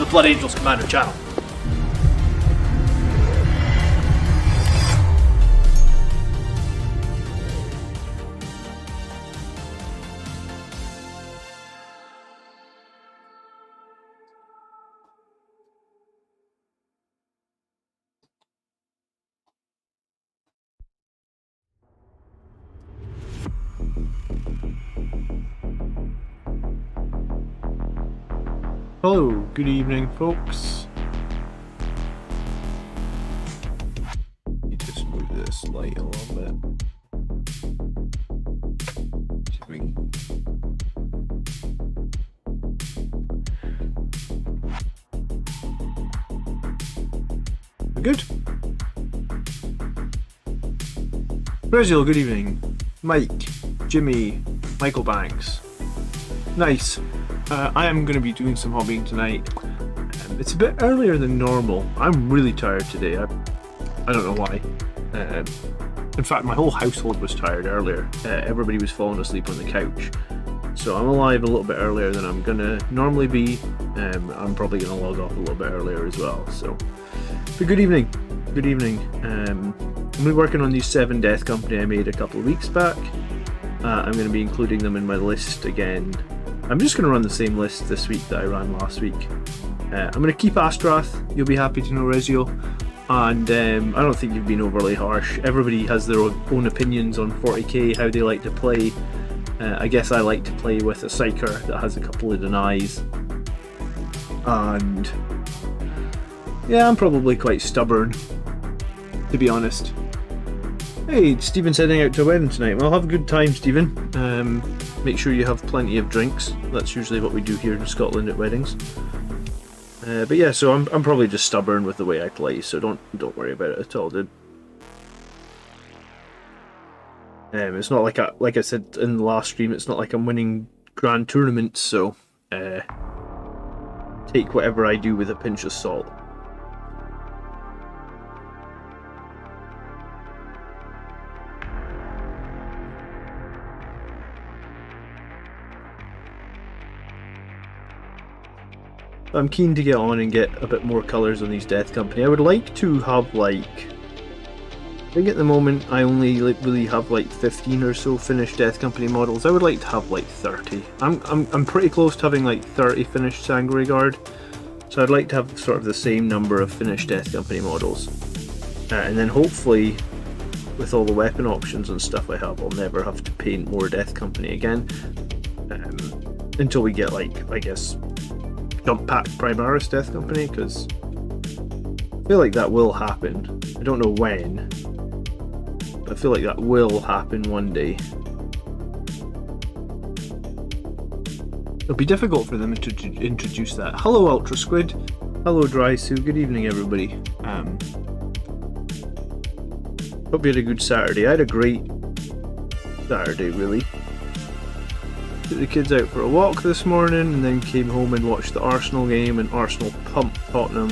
Blood Angels Commander channel. Hello, good evening, folks. Let me just move this light a little bit. See if we can... We're good. Brazil, good evening. Mike, Jimmy, Michael Banks. Nice. I am going to be doing some hobbying tonight. It's a bit earlier than normal. I'm really tired today. I don't know why. In fact, my whole household was tired earlier. Everybody was falling asleep on the couch. So I'm alive a little bit earlier than I'm going to normally be. I'm probably going to log off a little bit earlier as well. So, but good evening. Good evening. I'm working on these 7 Death Company I made a couple of weeks back. I'm going to be including them in my list again. I'm just going to run the same list this week that I ran last week. I'm going to keep Astrath, you'll be happy to know, Rezio. And I don't think you've been overly harsh. Everybody has their own opinions on 40k, how they like to play. I guess I like to play with a Psyker that has a couple of denies. And yeah, I'm probably quite stubborn, to be honest. Hey, Stephen's heading out to a wedding tonight. Well, have a good time, Stephen. Make sure you have plenty of drinks. That's usually what we do here in Scotland at weddings. But yeah, so I'm probably just stubborn with the way I play, so don't worry about it at all, dude. It's not like I said in the last stream, it's not like I'm winning grand tournaments, so take whatever I do with a pinch of salt. I'm keen to get on and get a bit more colours on these Death Company. I would like to have like... I think at the moment I only really have like 15 or so finished Death Company models. I would like to have like 30. I'm pretty close to having like 30 finished Sangre Guard. So I'd like to have sort of the same number of finished Death Company models. And then hopefully, with all the weapon options and stuff I have, I'll never have to paint more Death Company again. Until we get like, I guess... Jump Pack Primaris Death Company, because I feel like that will happen. I don't know when, but I feel like that will happen one day. It'll be difficult for them to introduce that. Hello Ultra Squid, hello Drysu, good evening everybody. Hope you had a good Saturday. I had a great Saturday, really. Took the kids out for a walk this morning and then came home and watched the Arsenal game, and Arsenal pumped Tottenham.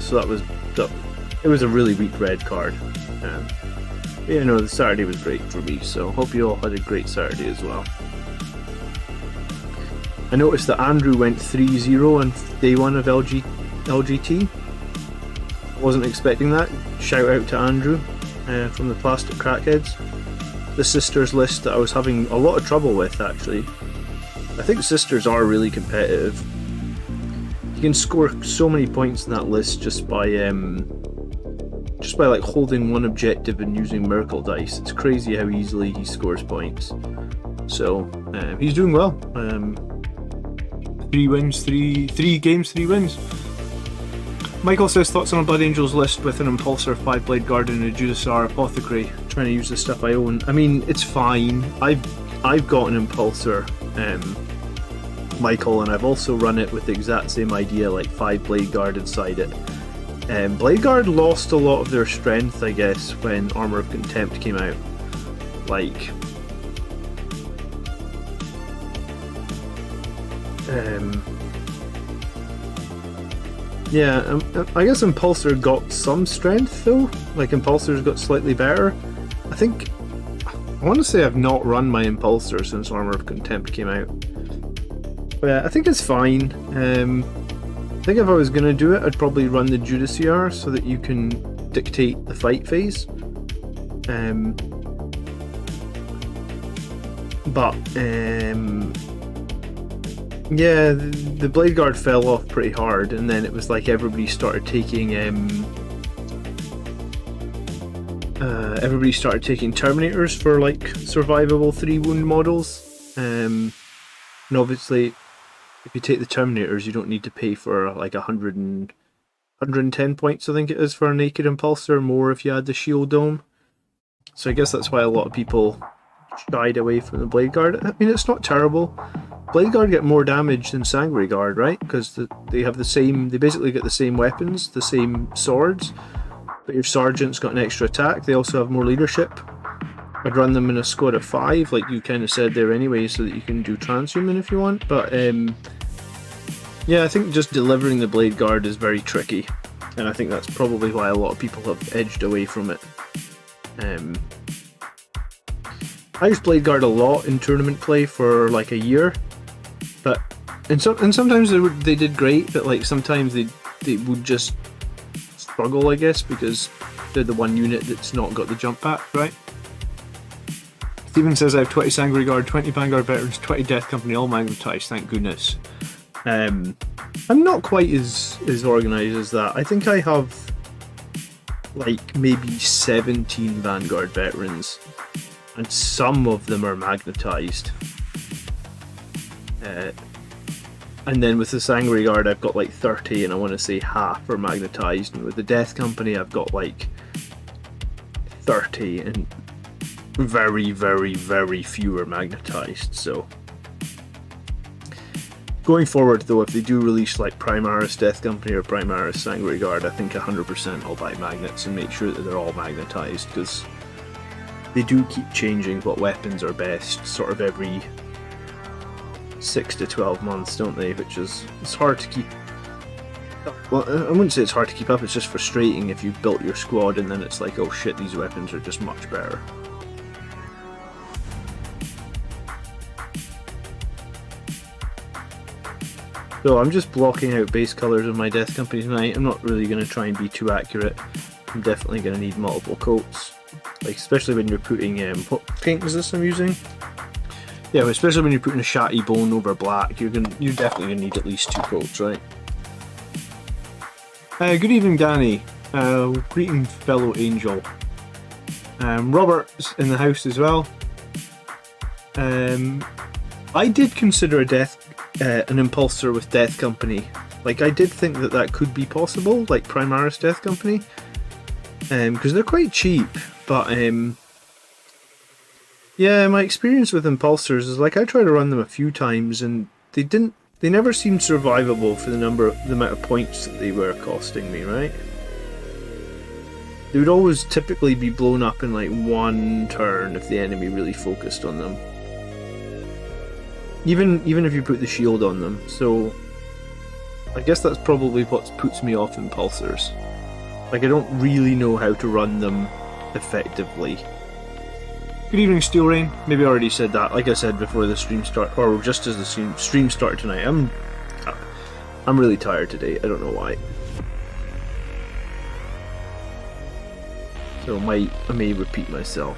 So it was a really weak red card. But yeah, no, the Saturday was great for me, so hope you all had a great Saturday as well. I noticed that Andrew went 3-0 on day 1 of LGT. Wasn't expecting that. Shout out to Andrew from the Plastic Crackheads. The Sisters list that I was having a lot of trouble with, actually. I think Sisters are really competitive. You can score so many points in that list just by like holding one objective and using Miracle Dice. It's crazy how easily he scores points. So he's doing well. 3 wins, 3 games, 3 wins. Michael says thoughts on a Blood Angels list with an Impulsor, 5-Blade Guard and a Judasar Apothecary. Trying to use the stuff I own. I mean, it's fine. I've got an Impulsor, Michael, and I've also run it with the exact same idea, like 5-Blade Guard inside it. Blade Guard lost a lot of their strength, I guess, when Armour of Contempt came out. Like... yeah, I guess Impulsor got some strength though. Like Impulsor's got slightly better. I want to say I've not run my Impulsor since Armour of Contempt came out. But yeah, I think it's fine. think if I was going to do it, I'd probably run the Judiciar so that you can dictate the fight phase. Yeah, the Blade Guard fell off pretty hard, and then it was like everybody started taking Terminators for like survivable 3 wound models. And obviously, if you take the Terminators, you don't need to pay for like 110 points, I think it is, for a naked impulsor, more if you add the shield dome. So I guess that's why a lot of people shied away from the Blade Guard. I mean, it's not terrible. Blade Guard get more damage than Sanguinary Guard, right? Because they have the same, they basically get the same weapons, the same swords, but your Sergeant's got an extra attack. They also have more leadership. I'd run them in a squad of 5, like you kind of said there anyway, so that you can do transhuman if you want. But yeah, I think just delivering the Blade Guard is very tricky, and I think that's probably why a lot of people have edged away from it. I used Blade Guard a lot in tournament play for like a year, but and sometimes they did great, but like sometimes they would just struggle, I guess, because they're the one unit that's not got the jump back, right? Stephen says I have 20 Sanguinary Guard, 20 Vanguard Veterans, 20 Death Company, all magnetized, thank goodness. I'm not quite as organised as that. I think I have like maybe 17 Vanguard Veterans, and some of them are magnetized. And then with the Sanguinary Guard I've got like 30, and I want to say half are magnetized, and with the Death Company I've got like 30, and very, very, very few are magnetized. So going forward though, if they do release like Primaris Death Company or Primaris Sanguinary Guard, I think 100% I'll buy magnets and make sure that they're all magnetized, because they do keep changing what weapons are best sort of every 6 to 12 months, don't they? Which is, it's hard to keep. Well, I wouldn't say it's hard to keep up, it's just frustrating if you've built your squad and then it's like, oh shit, these weapons are just much better. So I'm just blocking out base colours of my Death Company tonight. I'm not really going to try and be too accurate. I'm definitely going to need multiple coats, like especially when you're putting what paint is this I'm using? Yeah, especially when you're putting a Shatty Bone over black, you're definitely going to need at least 2 coats, right? Good evening, Danny. Greeting, fellow angel. Robert's in the house as well. I did consider an impulsor with Death Company. Like, I did think that could be possible, like Primaris Death Company, because they're quite cheap. But yeah, my experience with impulsors is like I tried to run them a few times and they never seemed survivable for the amount of points that they were costing me, right? They would always typically be blown up in like 1 turn if the enemy really focused on them. Even if you put the shield on them. So I guess that's probably what puts me off impulsors. Like, I don't really know how to run them effectively. Good evening, Steel Rain. Maybe I already said that. Like I said before the stream start, or just as the stream started tonight. I'm really tired today. I don't know why. So I may repeat myself.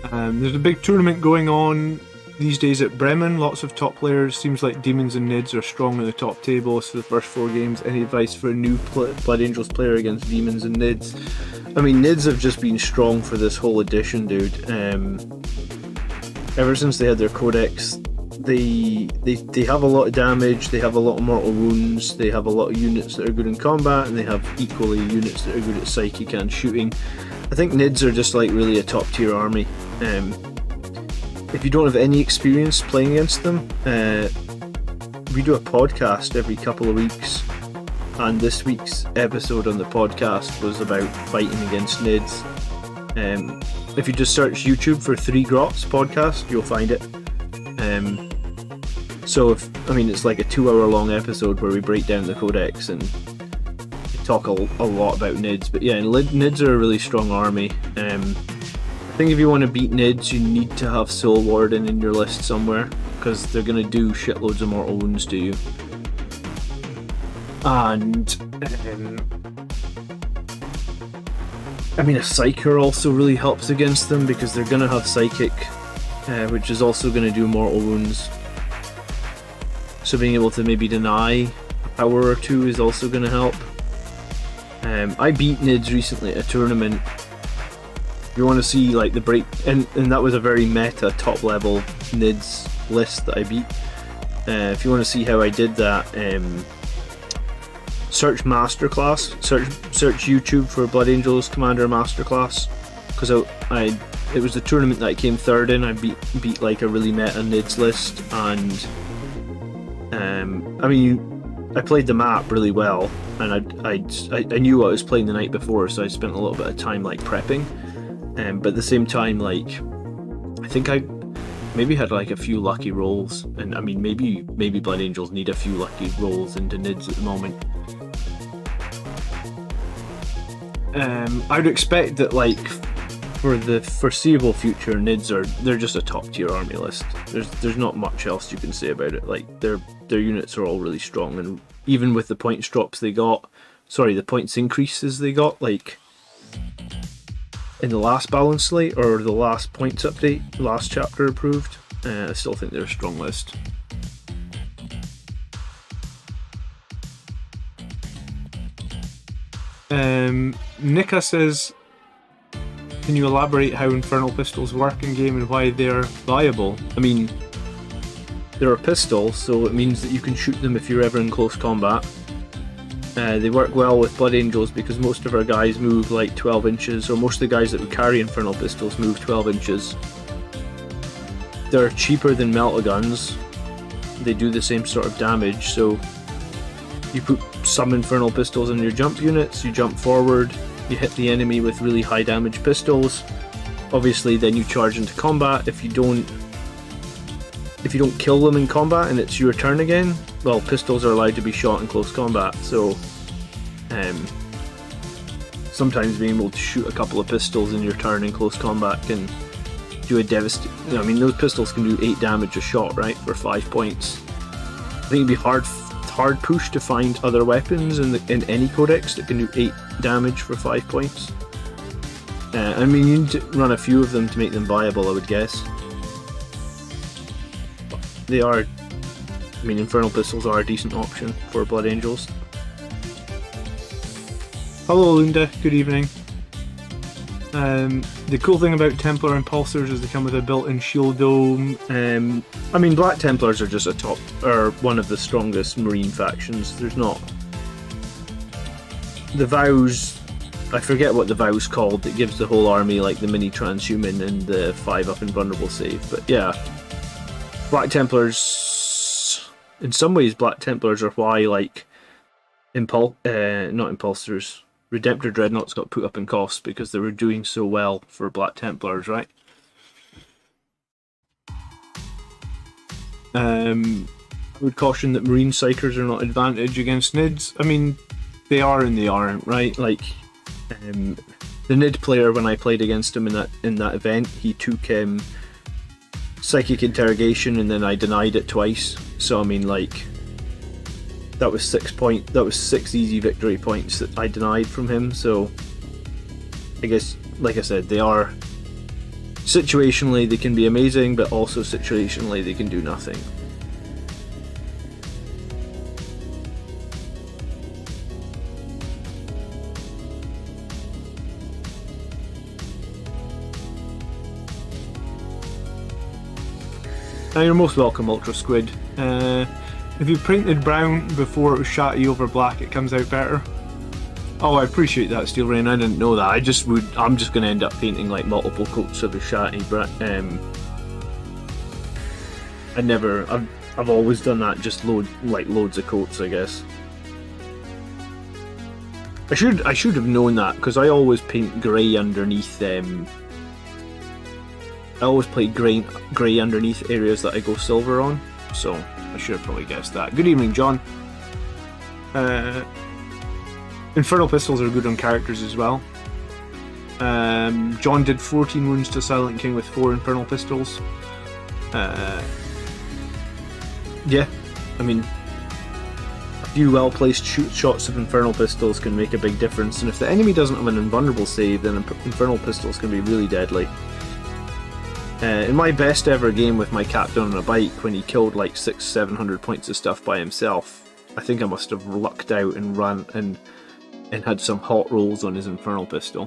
There's a big tournament going on these days at Bremen. Lots of top players. Seems like Demons and Nids are strong in the top table for the first 4 games. Any advice for a new Blood Angels player against Demons and Nids? I mean, Nids have just been strong for this whole edition, dude. Ever since they had their codex, they have a lot of damage, they have a lot of mortal wounds, they have a lot of units that are good in combat, and they have equally units that are good at psychic and shooting. I think Nids are just like really a top tier army. If you don't have any experience playing against them, we do a podcast every couple of weeks, and this week's episode on the podcast was about fighting against Nids. If you just search YouTube for 3 Grots podcast, you'll find it. So it's like a 2-hour long episode where we break down the codex and talk a lot about Nids. But yeah, Nids are a really strong army. I think if you want to beat Nids, you need to have Soul Warden in your list somewhere, because they're going to do shitloads of mortal wounds to you. And I mean, a Psyker also really helps against them because they're going to have Psychic, which is also going to do mortal wounds. So being able to maybe deny a power or two is also going to help. I beat Nids recently at a tournament. If you want to see like the break, and that was a very meta top level Nids list that I beat. If you want to see how I did that, search Masterclass, search YouTube for Blood Angels Commander Masterclass, because it was the tournament that I came third in. I beat like a really meta Nids list, and I mean, I played the map really well, and I knew what I was playing the night before, so I spent a little bit of time like prepping, but at the same time, like, I think I maybe had like a few lucky rolls, and I mean, maybe Blood Angels need a few lucky rolls into Nids at the moment. I would expect that, like, for the foreseeable future, Nids they're just a top tier army list. There's not much else you can say about it. Like, their units are all really strong, and even with the points drops they got, the points increases they got, like in the last balance slate or the last points update, last chapter approved, I still think they're a strong list. Nika says, can you elaborate how Infernal pistols work in game and why they're viable? I mean, they're a pistol, so it means that you can shoot them if you're ever in close combat. They work well with Blood Angels because most of our guys move like 12 inches, or most of the guys that would carry Infernal pistols move 12 inches. They're cheaper than Melta-Guns. They do the same sort of damage, so you put some Infernal pistols in your jump units, you jump forward, you hit the enemy with really high damage pistols. Obviously then you charge into combat. If you don't kill them in combat and it's your turn again, well, pistols are allowed to be shot in close combat, so sometimes being able to shoot a couple of pistols in your turn in close combat can do a devastating... I mean, those pistols can do 8 damage a shot, right, for 5 points. I think it'd be hard push to find other weapons in any codex that can do 8 damage for 5 points. I mean, you need to run a few of them to make them viable, I would guess. They are... I mean, Infernal pistols are a decent option for Blood Angels. Hello Lunda, good evening. The cool thing about Templar Impulsors is they come with a built-in shield dome. I mean, Black Templars are just one of the strongest Marine factions. There's not... The Vows... I forget what the Vow's called that gives the whole army like the mini transhuman and the 5-up invulnerable save, but yeah. Black Templars... In some ways, Black Templars are why, like, not Impulsors... Redemptor Dreadnoughts got put up in cost because they were doing so well for Black Templars, right? I would caution that Marine Psychers are not an advantage against Nids. I mean, they are and they aren't, right? Like, the Nid player, when I played against him in that event, he took Psychic Interrogation and then I denied it twice. So I mean, like, that was 6 easy victory points that I denied from him, so I guess, like I said, they are... Situationally they can be amazing, but also situationally they can do nothing. Now you're most welcome, Ultra Squid. If you printed brown before it was shatty over black, it comes out better. Oh, I appreciate that, Steel Rain. I didn't know that. I'm just going to end up painting like multiple coats of a shatty. I've always done that. Just loads of coats, I guess. I should have known that because I always paint grey underneath. I always play grey underneath areas that I go silver on. So I should have probably guessed that. Good evening, John. Infernal pistols are good on characters as well. John did 14 wounds to Silent King with 4 Infernal pistols. Yeah, I mean, few well-placed shots of Infernal Pistols can make a big difference, and if the enemy doesn't have an invulnerable save, then Infernal Pistols can be really deadly. In my best ever game with my captain on a bike, when he killed like 600-700 points of stuff by himself, I think I must have lucked out and run and had some hot rolls on his Infernal Pistol.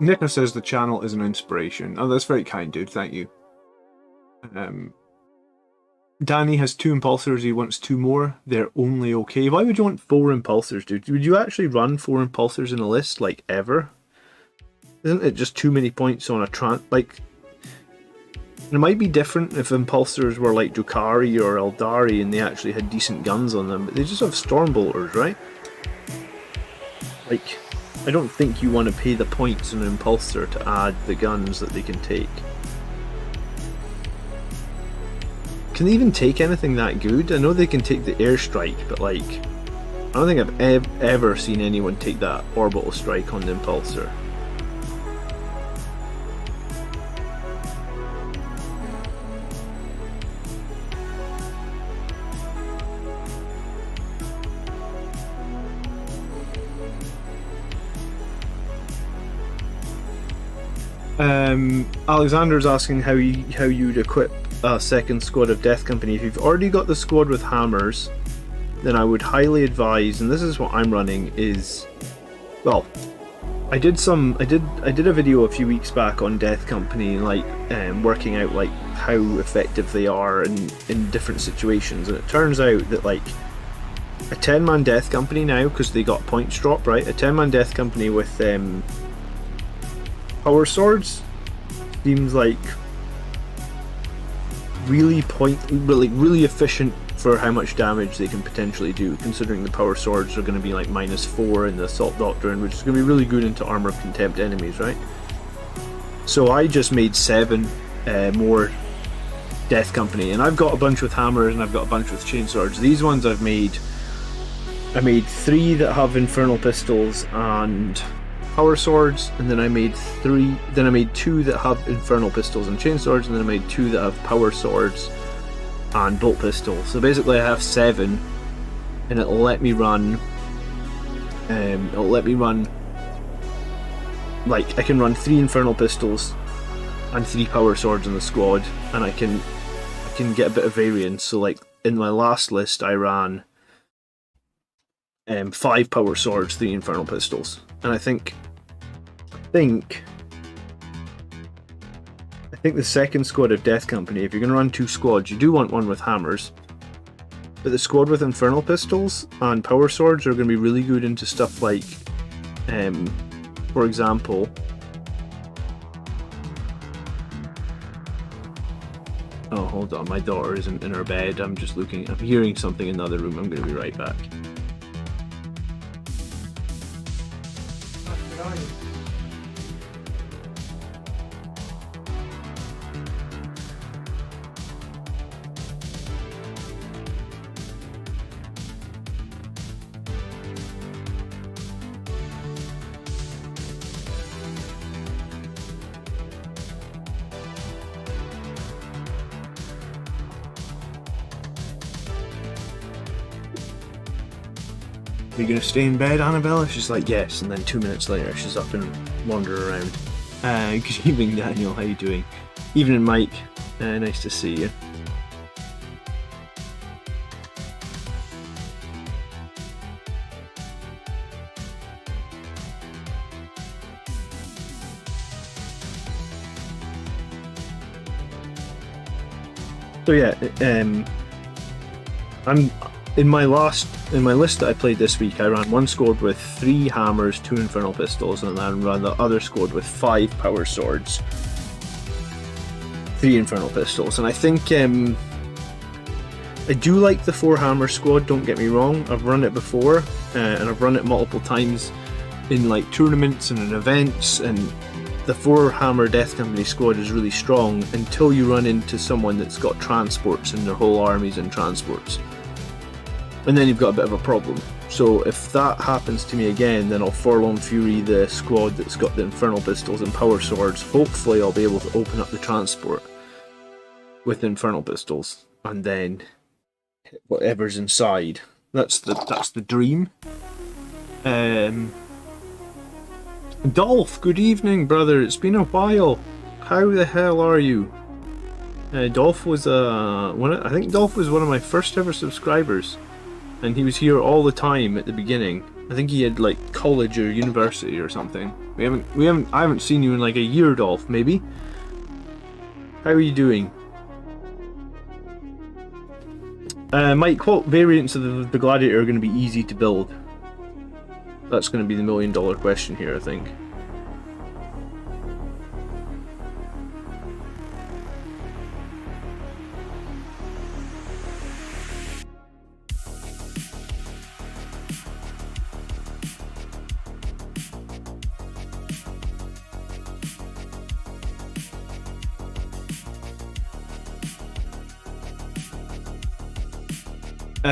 Nicola says the channel is an inspiration. Oh, that's very kind, dude. Thank you. Danny has 2 impulsors. He wants 2 more. They're only okay. Why would you want 4 impulsors, dude? Would you actually run 4 impulsors in a list, like, ever? Isn't it just too many points on a like, it might be different if impulsors were like Drukhari or Eldari and they actually had decent guns on them, but they just have Stormbolters, right? Like, I don't think you want to pay the points on an impulsor to add the guns that they can take. Can they even take anything that good? I know they can take the airstrike, but like, I don't think I've ever seen anyone take that orbital strike on the impulsor. Alexander's asking how you'd equip a second squad of Death Company. If you've already got the squad with hammers, then I would highly advise, and this is what I'm running, is, well, I did a video a few weeks back on Death Company, like working out like how effective they are in different situations, and it turns out that like a 10-man Death Company now, because they got points drop, right? A 10-man Death Company with power swords seems like really efficient for how much damage they can potentially do, considering the power swords are going to be like -4 in the Assault Doctrine, which is going to be really good into Armor of Contempt enemies, right? So I just made 7 more Death Company, and I've got a bunch with hammers and I've got a bunch with chainswords. These ones I made 3 that have Infernal Pistols and power swords, and then I made 2 that have Infernal Pistols and chainswords, and then I made 2 that have power swords and bolt pistols. So basically I have 7, and it'll let me run like, I can run 3 Infernal Pistols and 3 power swords in the squad, and I can get a bit of variance. So like in my last list I ran 5 power swords, 3 Infernal Pistols, and I think the second squad of Death Company, if you're going to run 2 squads, you do want one with hammers, but the squad with Infernal Pistols and power swords are going to be really good into stuff like, for example, oh, hold on, my daughter isn't in her bed, I'm hearing something in the other room, I'm going to be right back. Are you going to stay in bed, Annabella? She's like, yes, and then 2 minutes later she's up and wandering around. Good evening, Daniel, how you doing? Evening, Mike, nice to see you. So yeah, I'm in my list that I played this week. I ran 1 squad with 3 hammers, 2 Infernal Pistols, and then ran the other squad with 5 power swords, 3 Infernal Pistols. And I think I do like the 4 hammer squad. Don't get me wrong. I've run it before, and I've run it multiple times in like tournaments and in events, and the 4 hammer Death Company squad is really strong until you run into someone that's got transports and their whole army's in transports. And then you've got a bit of a problem. So if that happens to me again, then I'll Forlorn Fury the squad that's got the Infernal Pistols and power swords. Hopefully I'll be able to open up the transport with infernal pistols, and then hit whatever's inside. That's the dream. Dolph, good evening, brother. It's been a while. How the hell are you? Dolph was I think Dolph was one of my first ever subscribers, and he was here all the time at the beginning. I think he had like college or university or something. I haven't seen you in like a year, Dolph. Maybe. How are you doing? Mike, what variants of the Gladiator are going to be easy to build? That's going to be the million-dollar question here, I think.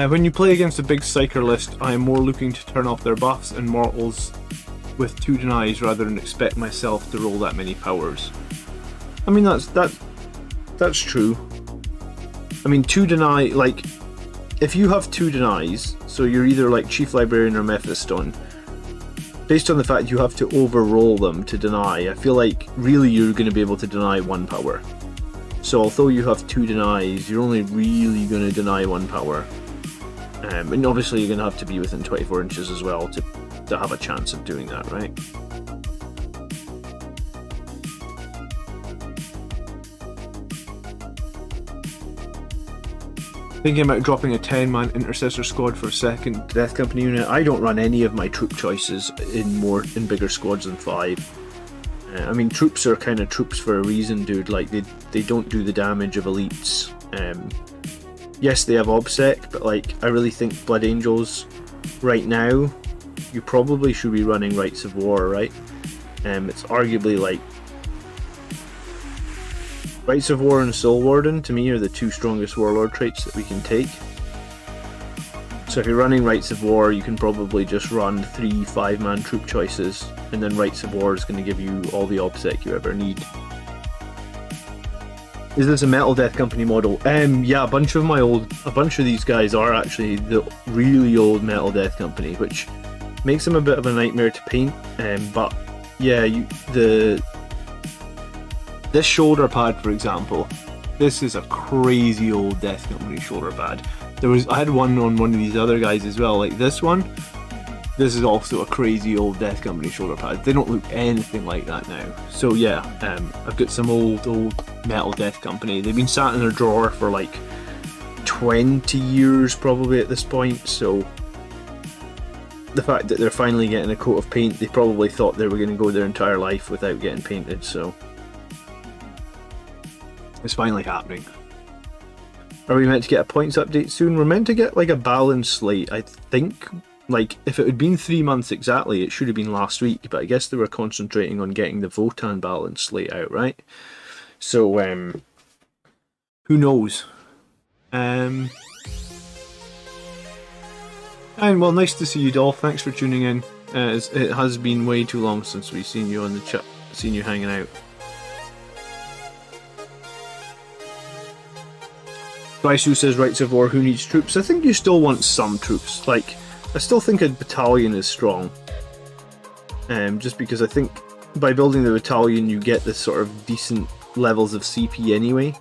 When you play against a big psyker list, I am more looking to turn off their buffs and mortals with 2 denies rather than expect myself to roll that many powers. I mean, that's true. I mean, 2 deny, like, if you have 2 denies, so you're either like Chief Librarian or Mephiston, based on the fact you have to over-roll them to deny, I feel like really you're going to be able to deny 1 power. So although you have 2 denies, you're only really going to deny 1 power. And obviously you're going to have to be within 24 inches as well to have a chance of doing that, right? Thinking about dropping a 10-man intercessor squad for a second Death Company unit. I don't run any of my troop choices in bigger squads than 5. I mean, troops are kind of troops for a reason, dude. Like, they don't do the damage of elites. Yes, they have OBSEC, but like, I really think Blood Angels, right now, you probably should be running Rites of War, right? It's arguably like Rites of War and Soul Warden, to me, are the 2 strongest Warlord traits that we can take. So if you're running Rites of War, you can probably just run 3 5-man troop choices, and then Rites of War is going to give you all the OBSEC you ever need. Is this a Metal Death Company model? Yeah, a bunch of these guys are actually the really old Metal Death Company, which makes them a bit of a nightmare to paint. But yeah, this shoulder pad, for example, this is a crazy old Death Company shoulder pad. I had one on one of these other guys as well, like this one. This is also a crazy old Death Company shoulder pad. They don't look anything like that now. So yeah, I've got some old Metal Death Company. They've been sat in their drawer for like 20 years probably at this point, so the fact that they're finally getting a coat of paint, they probably thought they were going to go their entire life without getting painted, so it's finally happening. Are we meant to get a points update soon? We're meant to get like a balance slate, I think. Like, if it had been 3 months exactly, it should have been last week, but I guess they were concentrating on getting the Votan balance slate out, right? So, who knows? And, well, nice to see you, Dolph. Thanks for tuning in. It has been way too long since we've seen you on the chat, seen you hanging out. Daisu says, Rites of War, who needs troops? I think you still want some troops. Like, I still think a battalion is strong. Just because I think by building the battalion you get this sort of decent levels of CP anyway.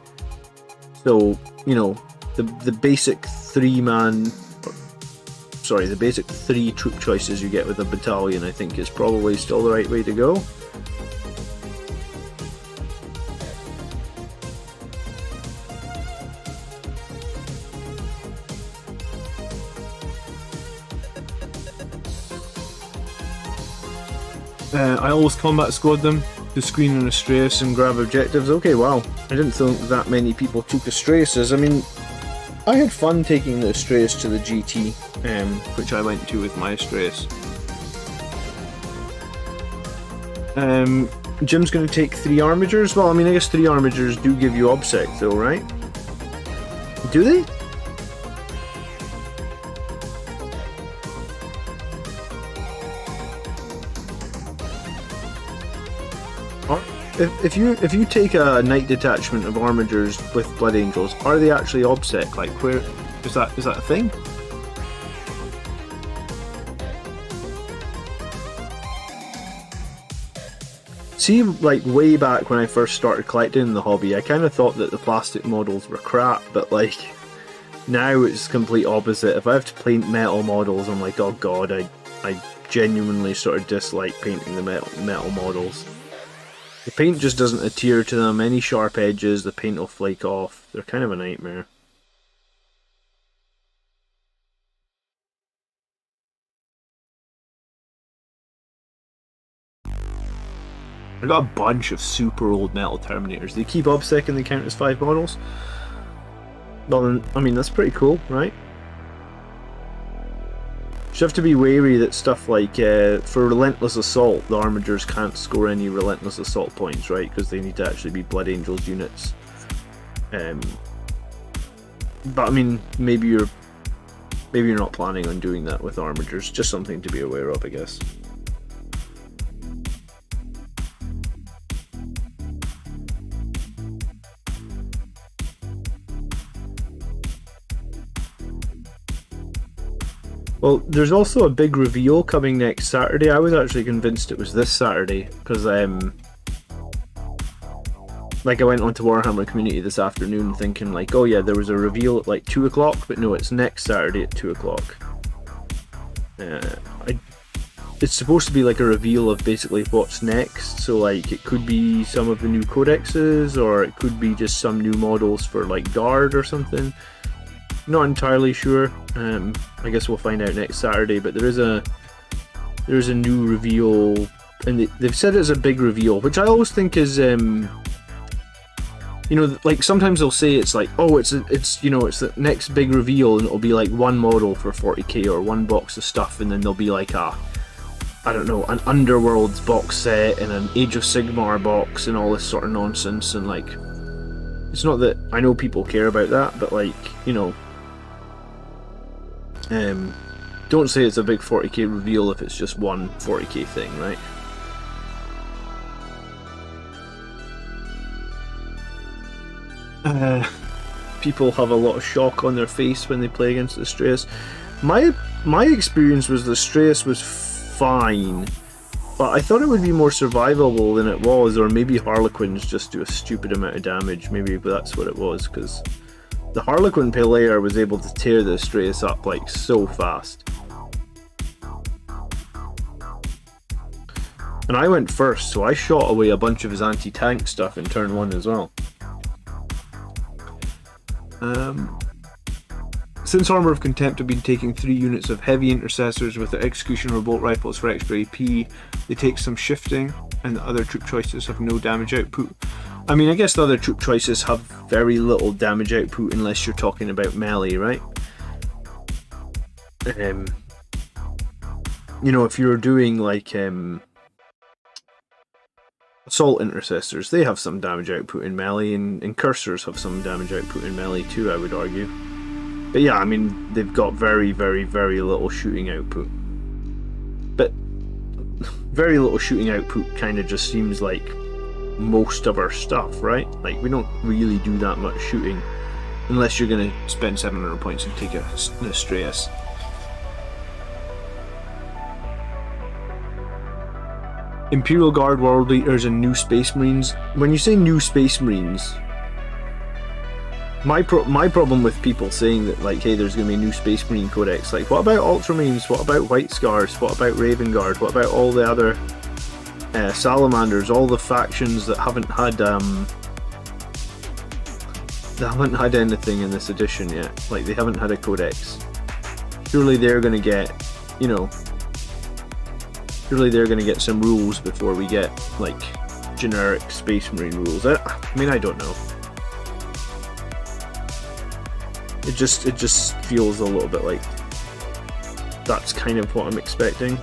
So, you know, the basic 3 troop choices you get with a battalion I think is probably still the right way to go. I always combat squad them to screen an Astraeus and grab objectives. Okay, wow. I didn't think that many people took Astraeuses. I mean, I had fun taking the Astraeus to the GT, which I went to with my Astraeus. Jim's going to take 3 Armigers. Well, I mean, I guess 3 Armigers do give you OBSEC though, right? Do they? if you take a night detachment of armigers with Blood Angels, are they actually OBSEC? Like, where is that a thing? See, like, way back when I first started collecting the hobby, I kind of thought that the plastic models were crap, but, like, now it's complete opposite. If I have to paint metal models, I'm like, oh god, I genuinely sort of dislike painting the metal models. The paint just doesn't adhere to them. Any sharp edges, the paint will flake off. They're kind of a nightmare. I got a bunch of super old metal Terminators. They keep OBSEC and they count as 5 models. Well, then, I mean, that's pretty cool, right? You have to be wary that stuff like, for Relentless Assault, the Armigers can't score any Relentless Assault points, right? Because they need to actually be Blood Angels units. But I mean, maybe you're not planning on doing that with Armigers. Just something to be aware of, I guess. Well, there's also a big reveal coming next Saturday. I was actually convinced it was this Saturday, because like, I went onto Warhammer Community this afternoon thinking like, oh yeah, there was a reveal at like 2 o'clock, but no, it's next Saturday at 2 o'clock. It's supposed to be like a reveal of basically what's next, so like it could be some of the new codexes, or it could be just some new models for like Guard or something. Not entirely sure. I guess we'll find out next Saturday, but there is a new reveal, and they've said it's a big reveal, which I always think is, you know, like sometimes they'll say it's like, oh, it's the next big reveal, and it'll be like one model for 40k or one box of stuff, and then there'll be like I don't know, an Underworlds box set and an Age of Sigmar box and all this sort of nonsense, and like, it's not that I know people care about that, but like, you know, don't say it's a big 40k reveal if it's just one 40k thing, right? People have a lot of shock on their face when they play against the Strayus. My experience was the Strayus was fine, but I thought it would be more survivable than it was, or maybe Harlequins just do a stupid amount of damage. Maybe that's what it was, because the Harlequin Pelayer was able to tear the Strayus up like so fast. And I went first, so I shot away a bunch of his anti-tank stuff in turn 1 as well. Since Armour of Contempt have been taking 3 units of heavy intercessors with their executioner bolt rifles for extra AP, they take some shifting, and the other troop choices have no damage output. I mean, I guess the other troop choices have very little damage output unless you're talking about melee, right? You know, if you're doing like assault intercessors, they have some damage output in melee, and cursors have some damage output in melee too, I would argue. But yeah, I mean, they've got very, very, very little shooting output. But very little shooting output kind of just seems like most of our stuff, right? Like, we don't really do that much shooting unless you're going to spend 700 points and take an Strayus. Imperial Guard World Leaders and new Space Marines. When you say new Space Marines, my problem with people saying that, like, hey, there's going to be a new Space Marine Codex, like, what about Ultramarines? What about White Scars? What about Raven Guard? What about all the other Salamanders? All the factions that haven't had anything in this edition yet. Like, they haven't had a Codex. Surely they're going to get, you know, surely they're going to get some rules before we get, like, generic Space Marine rules. I mean, I don't know. It just feels a little bit like that's kind of what I'm expecting.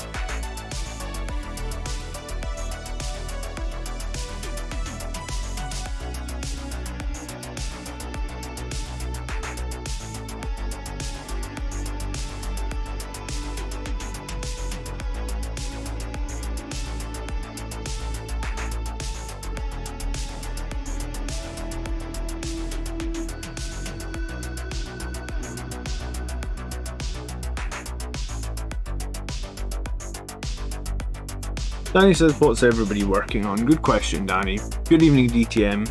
Danny says, what's everybody working on? Good question, Danny. Good evening, DTM.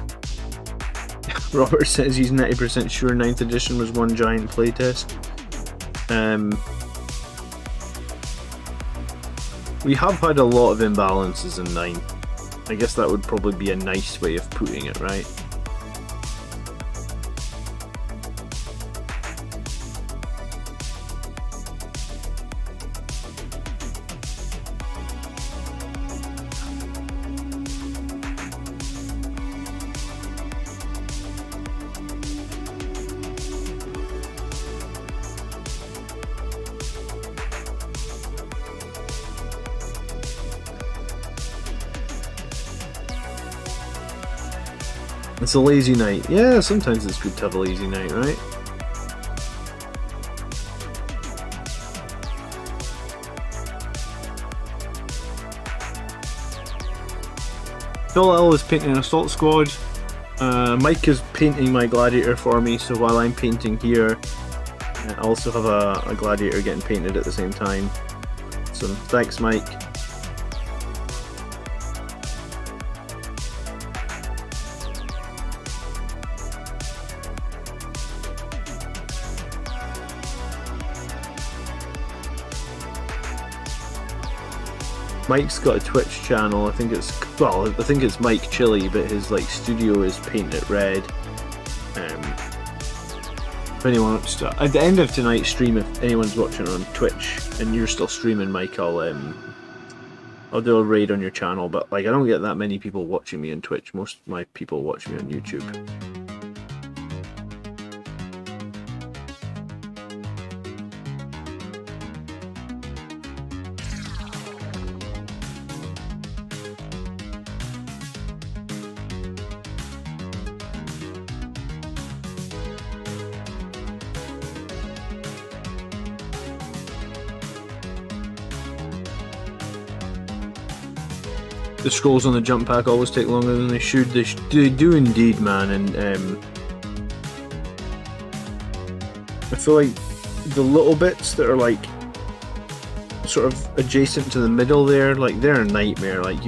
Robert says he's 90% sure 9th edition was one giant playtest. We have had a lot of imbalances in 9. I guess that would probably be a nice way of putting it, right? It's a lazy night. Yeah, sometimes it's good to have a lazy night, right? Phil L is painting an assault squad. Mike is painting my gladiator for me, so while I'm painting here, I also have a gladiator getting painted at the same time. So thanks, Mike. Mike's got a Twitch channel. I think it's Mike Chili, but his like studio is painted red. If anyone wants to, at the end of tonight's stream, if anyone's watching on Twitch and you're still streaming, Mike, I'll do a raid on your channel. But like, I don't get that many people watching me on Twitch. Most of my people watch me on YouTube. The scrolls on the jump pack always take longer than they should. They do indeed, man. And I feel like the little bits that are like sort of adjacent to the middle there, like they're a nightmare. Like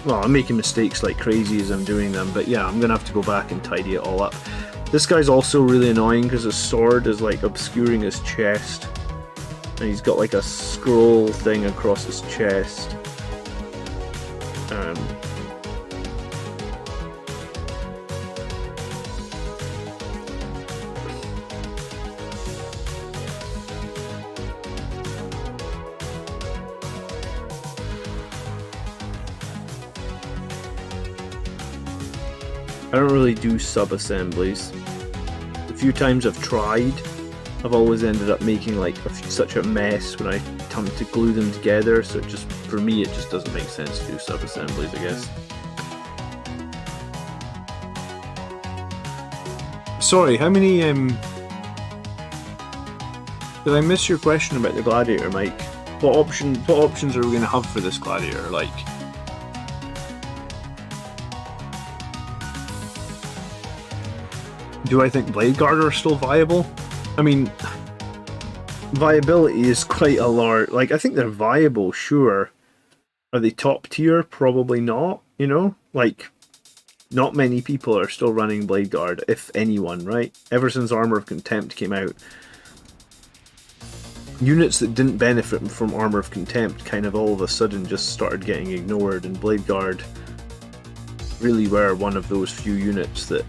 well, I'm making mistakes like crazy as I'm doing them, but yeah, I'm gonna have to go back and tidy it all up. This guy's also really annoying because his sword is like obscuring his chest, and he's got like a scroll thing across his chest. I don't really do sub-assemblies. The few times I've tried, I've always ended up making like such a mess when I attempt to glue them together, so for me it just doesn't make sense to do sub-assemblies, I guess. Sorry, how many, did I miss your question about the gladiator, Mike? What options are we going to have for this gladiator, like? Do I think Blade Guard are still viable? I mean, viability is quite a large... Like, I think they're viable, sure. Are they top tier? Probably not, you know? Like, not many people are still running Blade Guard, if anyone, right? Ever since Armor of Contempt came out, units that didn't benefit from Armor of Contempt kind of all of a sudden just started getting ignored, and Blade Guard really were one of those few units that,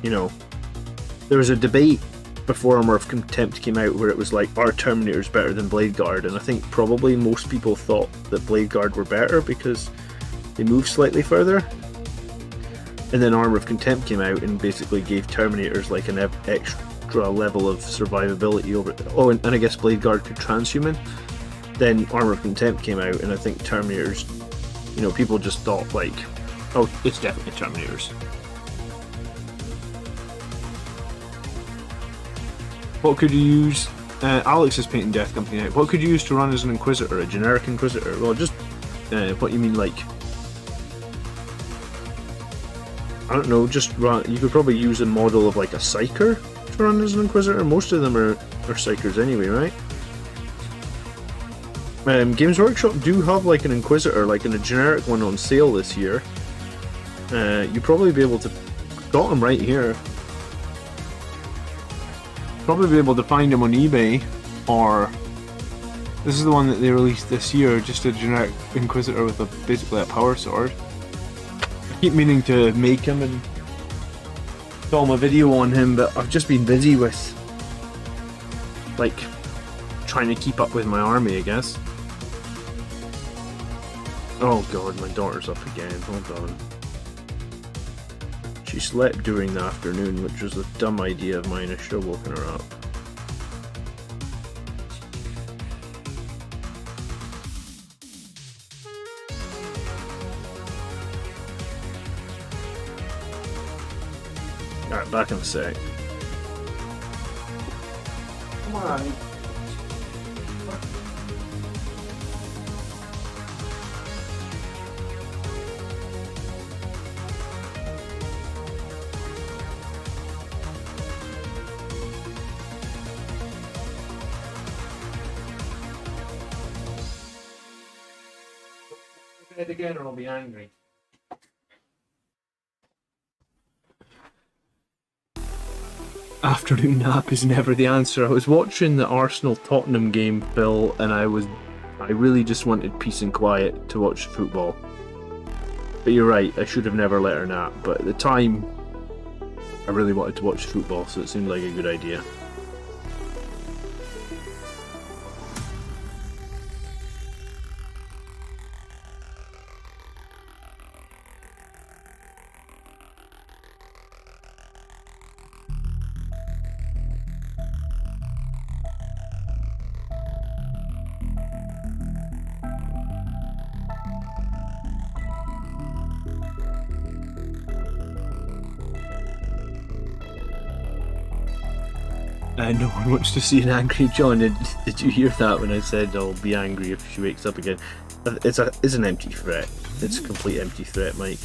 you know, there was a debate before Armor of Contempt came out where it was like, are Terminators better than Blade Guard? And I think probably most people thought that Blade Guard were better because they moved slightly further. And then Armor of Contempt came out and basically gave Terminators like an extra level of survivability over it. Oh, and I guess Blade Guard could transhuman. Then Armor of Contempt came out, and I think Terminators, you know, people just thought like, oh, it's definitely Terminators. What could you use? Alex is painting Death Company out. What could you use to run as an Inquisitor? A generic Inquisitor? Well, just what you mean, like, I don't know, just run. You could probably use a model of like a Psyker to run as an Inquisitor. Most of them are Psykers anyway, right? Games Workshop do have like an Inquisitor, like in a generic one on sale this year. You'd probably be able to... Got them right here. Probably be able to find them on eBay, or... This is the one that they released this year, just a generic Inquisitor with basically a power sword. I keep meaning to make him and film a video on him, but I've just been busy with, like, trying to keep up with my army, I guess. Oh god, my daughter's up again, hold on. She slept during the afternoon, which was a dumb idea of mine. I should have woken her up. Alright, back in a sec. Come on. It again or I'll be angry. Afternoon nap is never the answer. I was watching the Arsenal-Tottenham game, Phil, and I really just wanted peace and quiet to watch football. But you're right, I should have never let her nap, but at the time I really wanted to watch football, so it seemed like a good idea. No one wants to see an angry John. Did you hear that when I said I'll be angry if she wakes up again? It's an empty threat. It's a complete empty threat, Mike.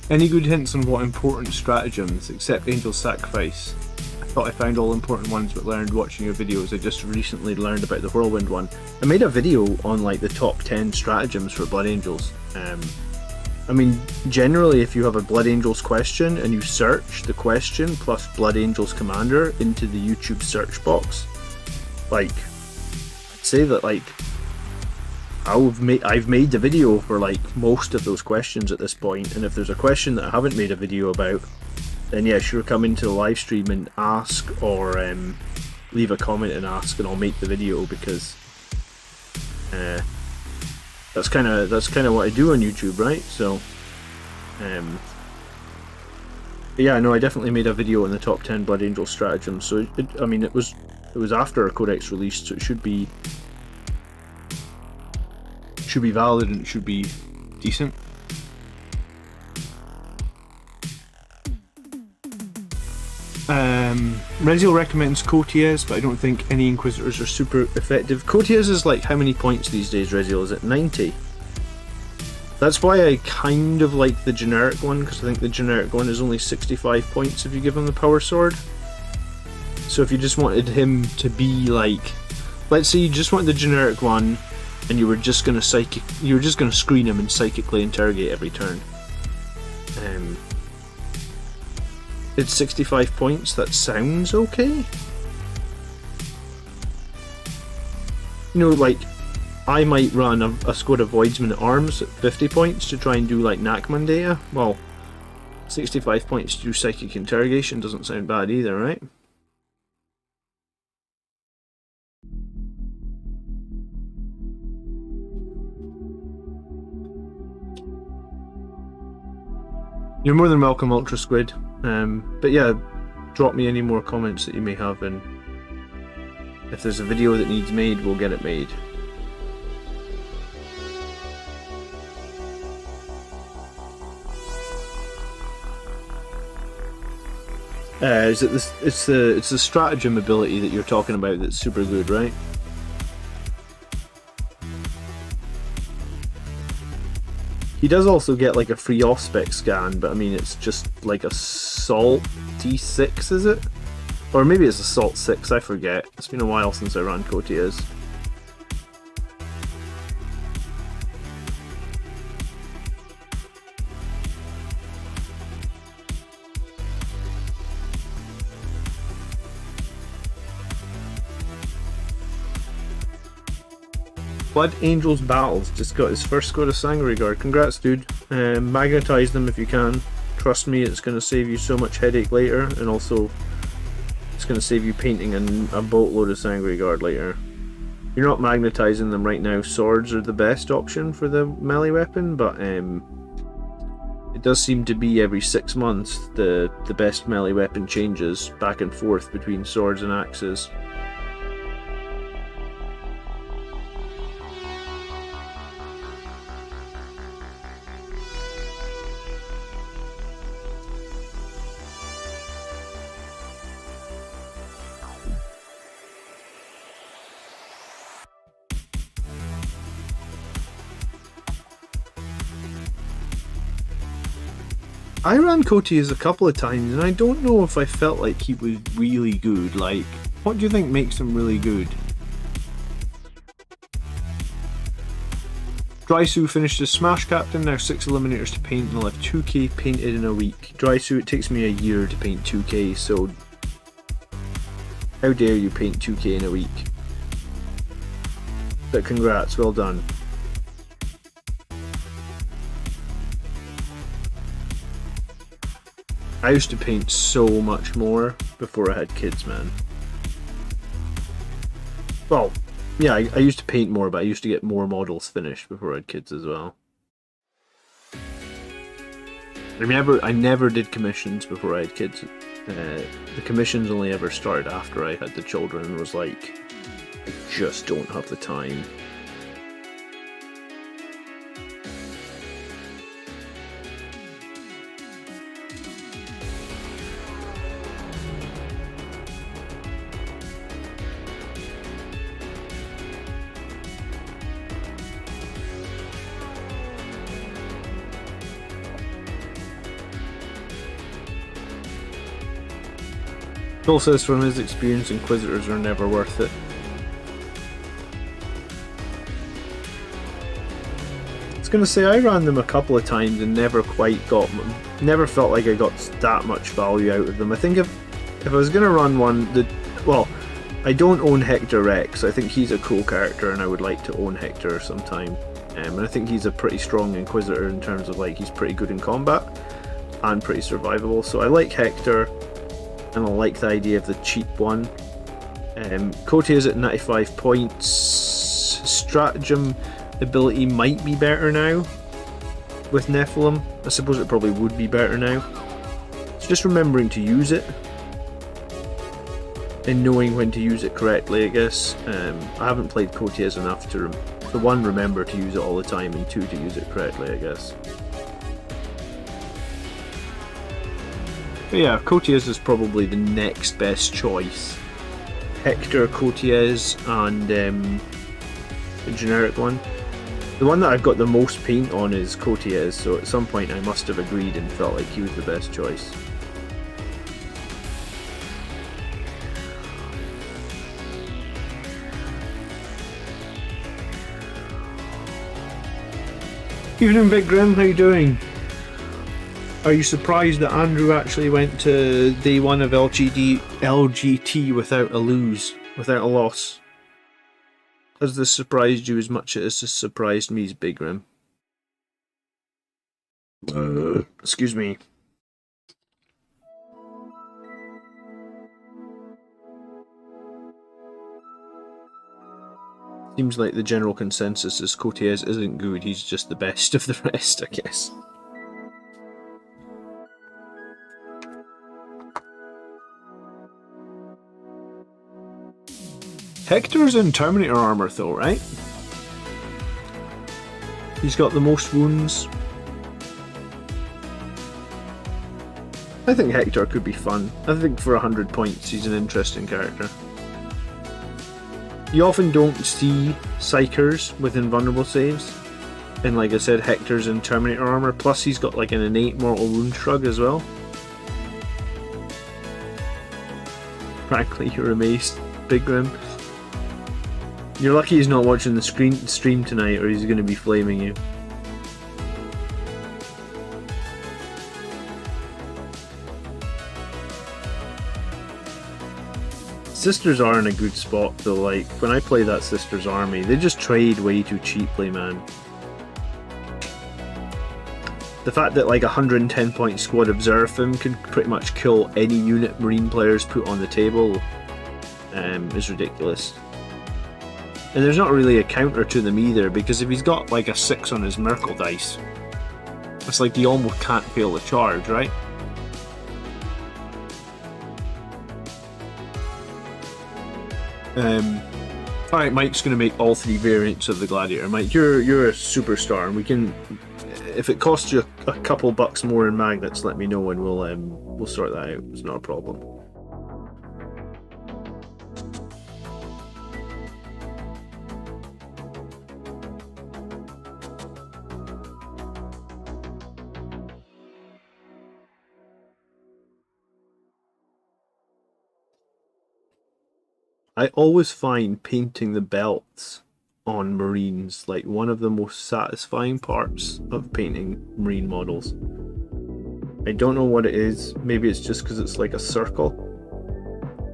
Any good hints on what important stratagems, except Angel's Sacrifice? I thought I found all important ones but learned watching your videos. I just recently learned about the Whirlwind one. I made a video on like the top 10 stratagems for Blood Angels. I mean, generally if you have a Blood Angels question and you search the question plus Blood Angels Commander into the YouTube search box, like, I'd say that like I've made the video for like most of those questions at this point, and if there's a question that I haven't made a video about, then yeah, sure, come into the live stream and ask, or leave a comment and ask, and I'll make the video, because that's kind of what I do on YouTube, right? So but yeah, no, I definitely made a video on the top 10 Blood Angel stratagems. So I mean, it was after a codex released, so it should be valid and it should be decent. Renziel recommends Courtiers, but I don't think any Inquisitors are super effective. Courtiers is like, how many points these days, Renziel? Is it 90? That's why I kind of like the generic one, because I think the generic one is only 65 points if you give him the power sword. So if you just wanted him to be like, let's say you just want the generic one, and you were just gonna screen him and psychically interrogate every turn. It's 65 points, that sounds okay. You know, like, I might run a squad of Voidsmen at Arms at 50 points to try and do like Nachman data. Well, 65 points to do psychic interrogation doesn't sound bad either, right? You're more than welcome, Ultra Squid. But yeah, drop me any more comments that you may have, and if there's a video that needs made, we'll get it made. Is it this? It's the stratagem ability that you're talking about that's super good, right? He does also get like a free off-spec scan, but I mean it's just like Assault D6, is it? Or maybe it's Assault 6, I forget. It's been a while since I ran Courtiers. Blood Angels Battles just got his first squad of Sangre Guard. Congrats, dude. Magnetize them if you can. Trust me, it's going to save you so much headache later, and also it's going to save you painting a boatload of Sangre Guard later. You're not magnetizing them right now. Swords are the best option for the melee weapon, but it does seem to be every 6 months the best melee weapon changes back and forth between swords and axes. I ran Courtiers a couple of times and I don't know if I felt like he was really good. Like, what do you think makes him really good? Drysu finished as Smash Captain, now 6 Eliminators to paint and I'll have 2k painted in a week. Drysu, it takes me a year to paint 2k, so how dare you paint 2k in a week? But congrats, well done. I used to paint so much more before I had kids, man. Well, yeah, I used to paint more, but I used to get more models finished before I had kids as well. I never did commissions before I had kids. The commissions only ever started after I had the children and was like, I just don't have the time. Phil says from his experience, Inquisitors are never worth it. I was going to say, I ran them a couple of times and never felt like I got that much value out of them. I think if I was going to run one, well, I don't own Hector Rex. I think he's a cool character and I would like to own Hector sometime. And I think he's a pretty strong Inquisitor in terms of like, he's pretty good in combat and pretty survivable. So I like Hector. And I like the idea of the cheap one. Courtiers at 95 points. Stratagem ability might be better now with Nephilim. I suppose it probably would be better now. It's just remembering to use it and knowing when to use it correctly, I guess. I haven't played Courtiers enough to one, remember to use it all the time, and two, to use it correctly, I guess. But yeah, Courtiers is probably the next best choice. Hector, Courtiers, and the generic one. The one that I've got the most paint on is Courtiers, so at some point I must have agreed and felt like he was the best choice. Evening, Big Grim, how you doing? Are you surprised that Andrew actually went to day one of LGT without a loss? Has this surprised you as much as this surprised me, Big Grim? Excuse me. Seems like the general consensus is Courtiers isn't good, he's just the best of the rest, I guess. Hector's in Terminator armor though, right? He's got the most wounds. I think Hector could be fun. I think for 100 points he's an interesting character. You often don't see Psychers with invulnerable saves. And like I said, Hector's in Terminator armor, plus he's got like an innate mortal wound shrug as well. Frankly, you're amazed, Big Grim. You're lucky he's not watching the stream tonight, or he's going to be flaming you. Sisters are in a good spot though. Like when I play that Sisters army, they just trade way too cheaply, man. The fact that like 110 point squad observe them can pretty much kill any unit Marine players put on the table is ridiculous. And there's not really a counter to them either, because if he's got like a 6 on his Merkel dice, it's like he almost can't fail the charge, right? Alright, Mike's going to make all 3 variants of the Gladiator. Mike, you're a superstar, and we can... If it costs you a couple bucks more in magnets, let me know and we'll sort that out. It's not a problem. I always find painting the belts on Marines like one of the most satisfying parts of painting Marine models. I don't know what it is. Maybe it's just because it's like a circle.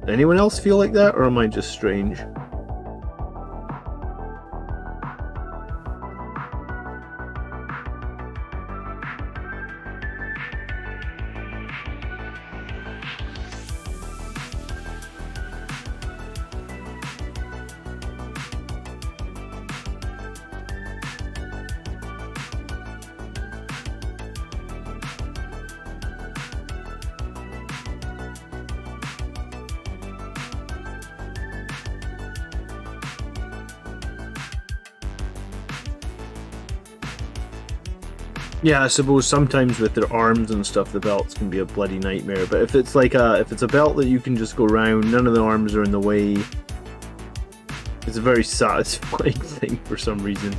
Anyone else feel like that, or am I just strange? Yeah, I suppose sometimes with their arms and stuff, the belts can be a bloody nightmare. But if it's like if it's a belt that you can just go round, none of the arms are in the way, it's a very satisfying thing for some reason.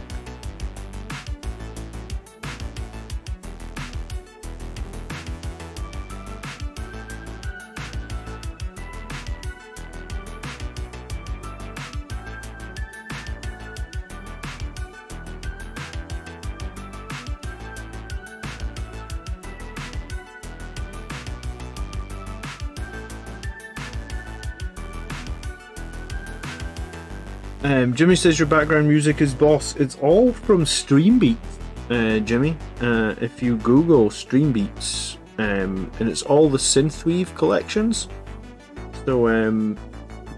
Jimmy says your background music is boss. It's all from Streambeats, Jimmy. If you Google Streambeats, and it's all the Synthweave collections. So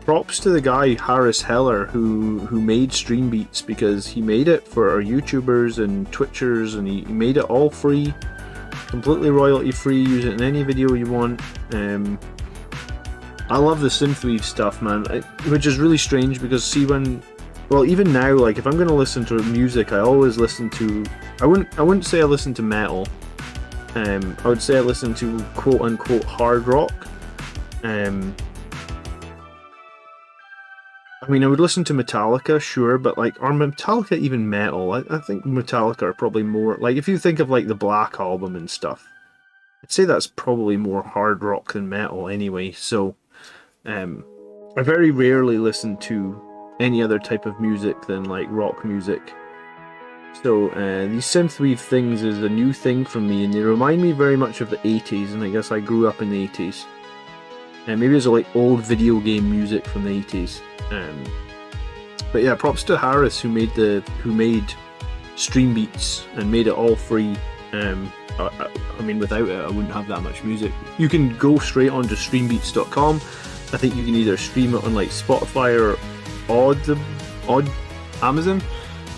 props to the guy Harris Heller who made Streambeats, because he made it for our YouTubers and Twitchers, and he made it all free, completely royalty free. Use it in any video you want. I love the synthwave stuff, man, which is really strange because see well, even now, like if I'm going to listen to music, I always listen to, I wouldn't say I listen to metal, I would say I listen to quote unquote hard rock. I mean, I would listen to Metallica, sure, but like, are Metallica even metal? I think Metallica are probably more, like if you think of like the Black Album and stuff, I'd say that's probably more hard rock than metal anyway, so I very rarely listen to any other type of music than like rock music. So these synthwave things is a new thing for me, and they remind me very much of the 80s, and I guess I grew up in the 80s. And maybe it's like old video game music from the 80s. But yeah, props to Harris who made Streambeats and made it all free. I mean, without it, I wouldn't have that much music. You can go straight onto streambeats.com. I think you can either stream it on like Spotify or Odd Amazon,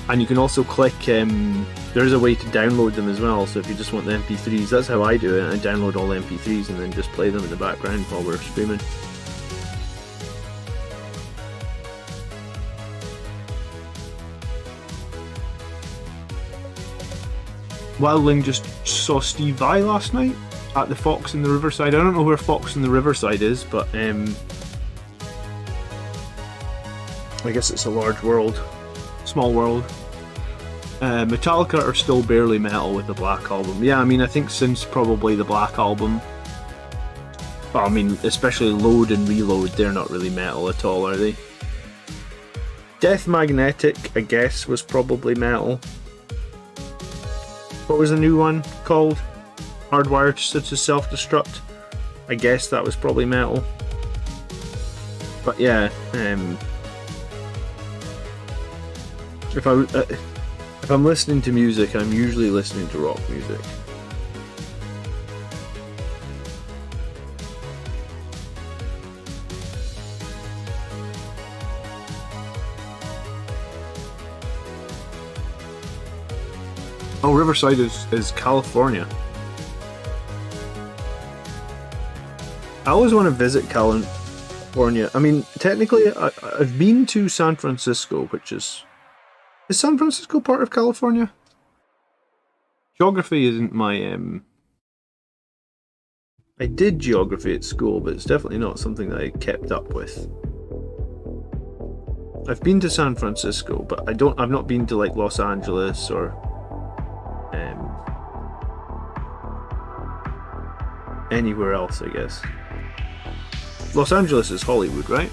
and you can also click. There's a way to download them as well. So if you just want the MP3s, that's how I do it. I download all the MP3s and then just play them in the background while we're streaming. Wildling just saw Steve Vai last night at the Fox in the Riverside. I don't know where Fox in the Riverside is, but I guess it's a large world, small world. Metallica are still barely metal with the Black Album. Yeah, I mean, I think since probably the Black Album, well, I mean, especially Load and Reload, they're not really metal at all, are they? Death Magnetic, I guess, was probably metal. What was the new one called? Hardwired to Self-Destruct. I guess that was probably metal. But yeah, if I'm listening to music, I'm usually listening to rock music. Oh, Riverside is California. I always want to visit California. I mean, technically, I've been to San Francisco, which is San Francisco part of California? Geography isn't my, I did geography at school, but it's definitely not something that I kept up with. I've been to San Francisco, but I've not been to like Los Angeles or anywhere else, I guess. Los Angeles is Hollywood, right?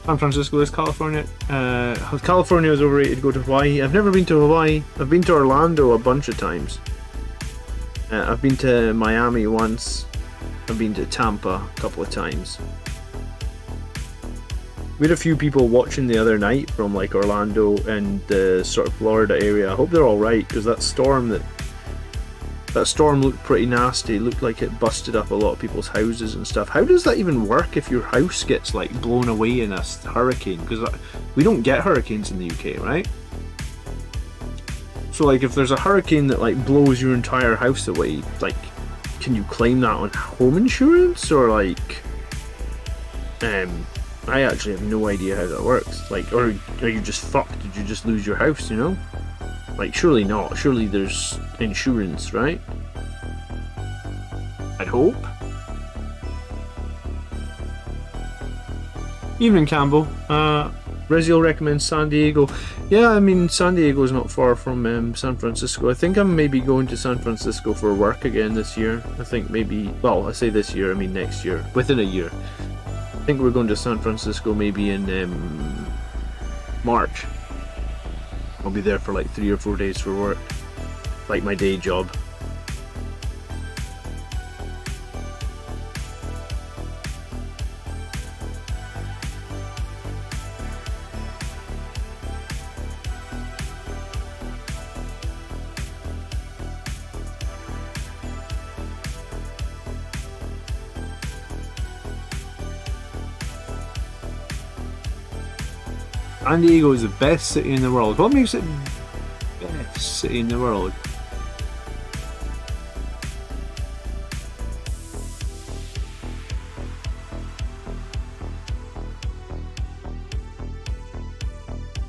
San Francisco is California. California is overrated. Go to Hawaii. I've never been to Hawaii. I've been to Orlando a bunch of times. I've been to Miami once. I've been to Tampa a couple of times. We had a few people watching the other night from like Orlando and the sort of Florida area. I hope they're all right, because that storm looked pretty nasty. It looked like it busted up a lot of people's houses and stuff. How does that even work if your house gets like blown away in a hurricane? Because we don't get hurricanes in the UK, right? So like if there's a hurricane that like blows your entire house away, like can you claim that on home insurance, or like I actually have no idea how that works. Like, or are you just fucked? Did you just lose your house, you know? Like, surely not. Surely there's insurance, right? I'd hope. Evening, Campbell. Reziel recommends San Diego. Yeah, I mean, San Diego is not far from San Francisco. I think I'm maybe going to San Francisco for work again this year. I think maybe, well, I say this year, I mean next year. Within a year. I think we're going to San Francisco maybe in March. I'll be there for like 3 or 4 days for work, like my day job. San Diego is the best city in the world. What makes it the best city in the world?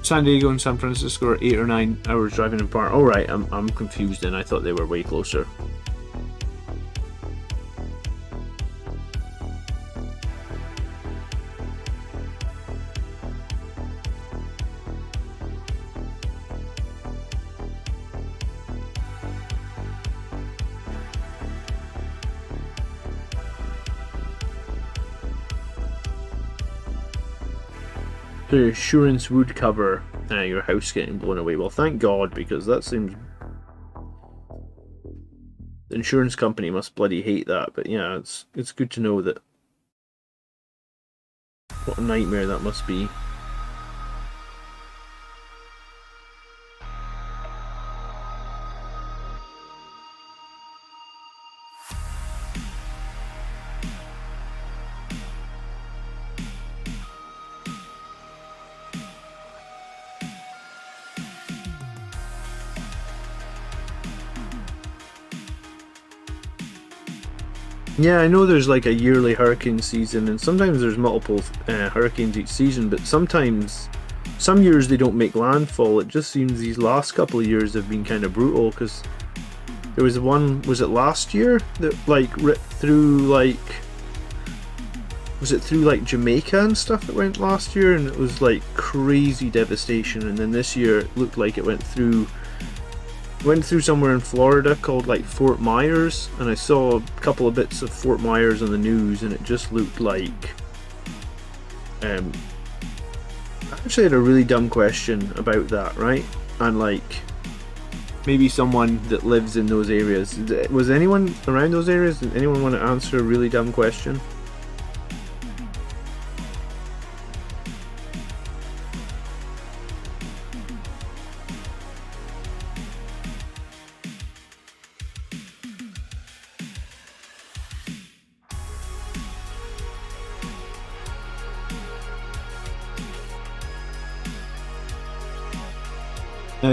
San Diego and San Francisco are 8 or 9 hours driving apart. Oh right, I'm confused then. I thought they were way closer. The insurance would cover your house getting blown away. Well, thank God, because that seems... The insurance company must bloody hate that, but yeah, it's good to know that... What a nightmare that must be. Yeah, I know there's like a yearly hurricane season, and sometimes there's multiple hurricanes each season, but sometimes, some years they don't make landfall. It just seems these last couple of years have been kind of brutal, because there was one, was it last year, that like ripped through like was it through like Jamaica and stuff that went last year, and it was like crazy devastation. And then this year it looked like it went through somewhere in Florida called like Fort Myers, and I saw a couple of bits of Fort Myers on the news, and it just looked like I actually had a really dumb question about that, right? And like maybe someone that lives in those areas, was anyone around those areas? Did anyone want to answer a really dumb question?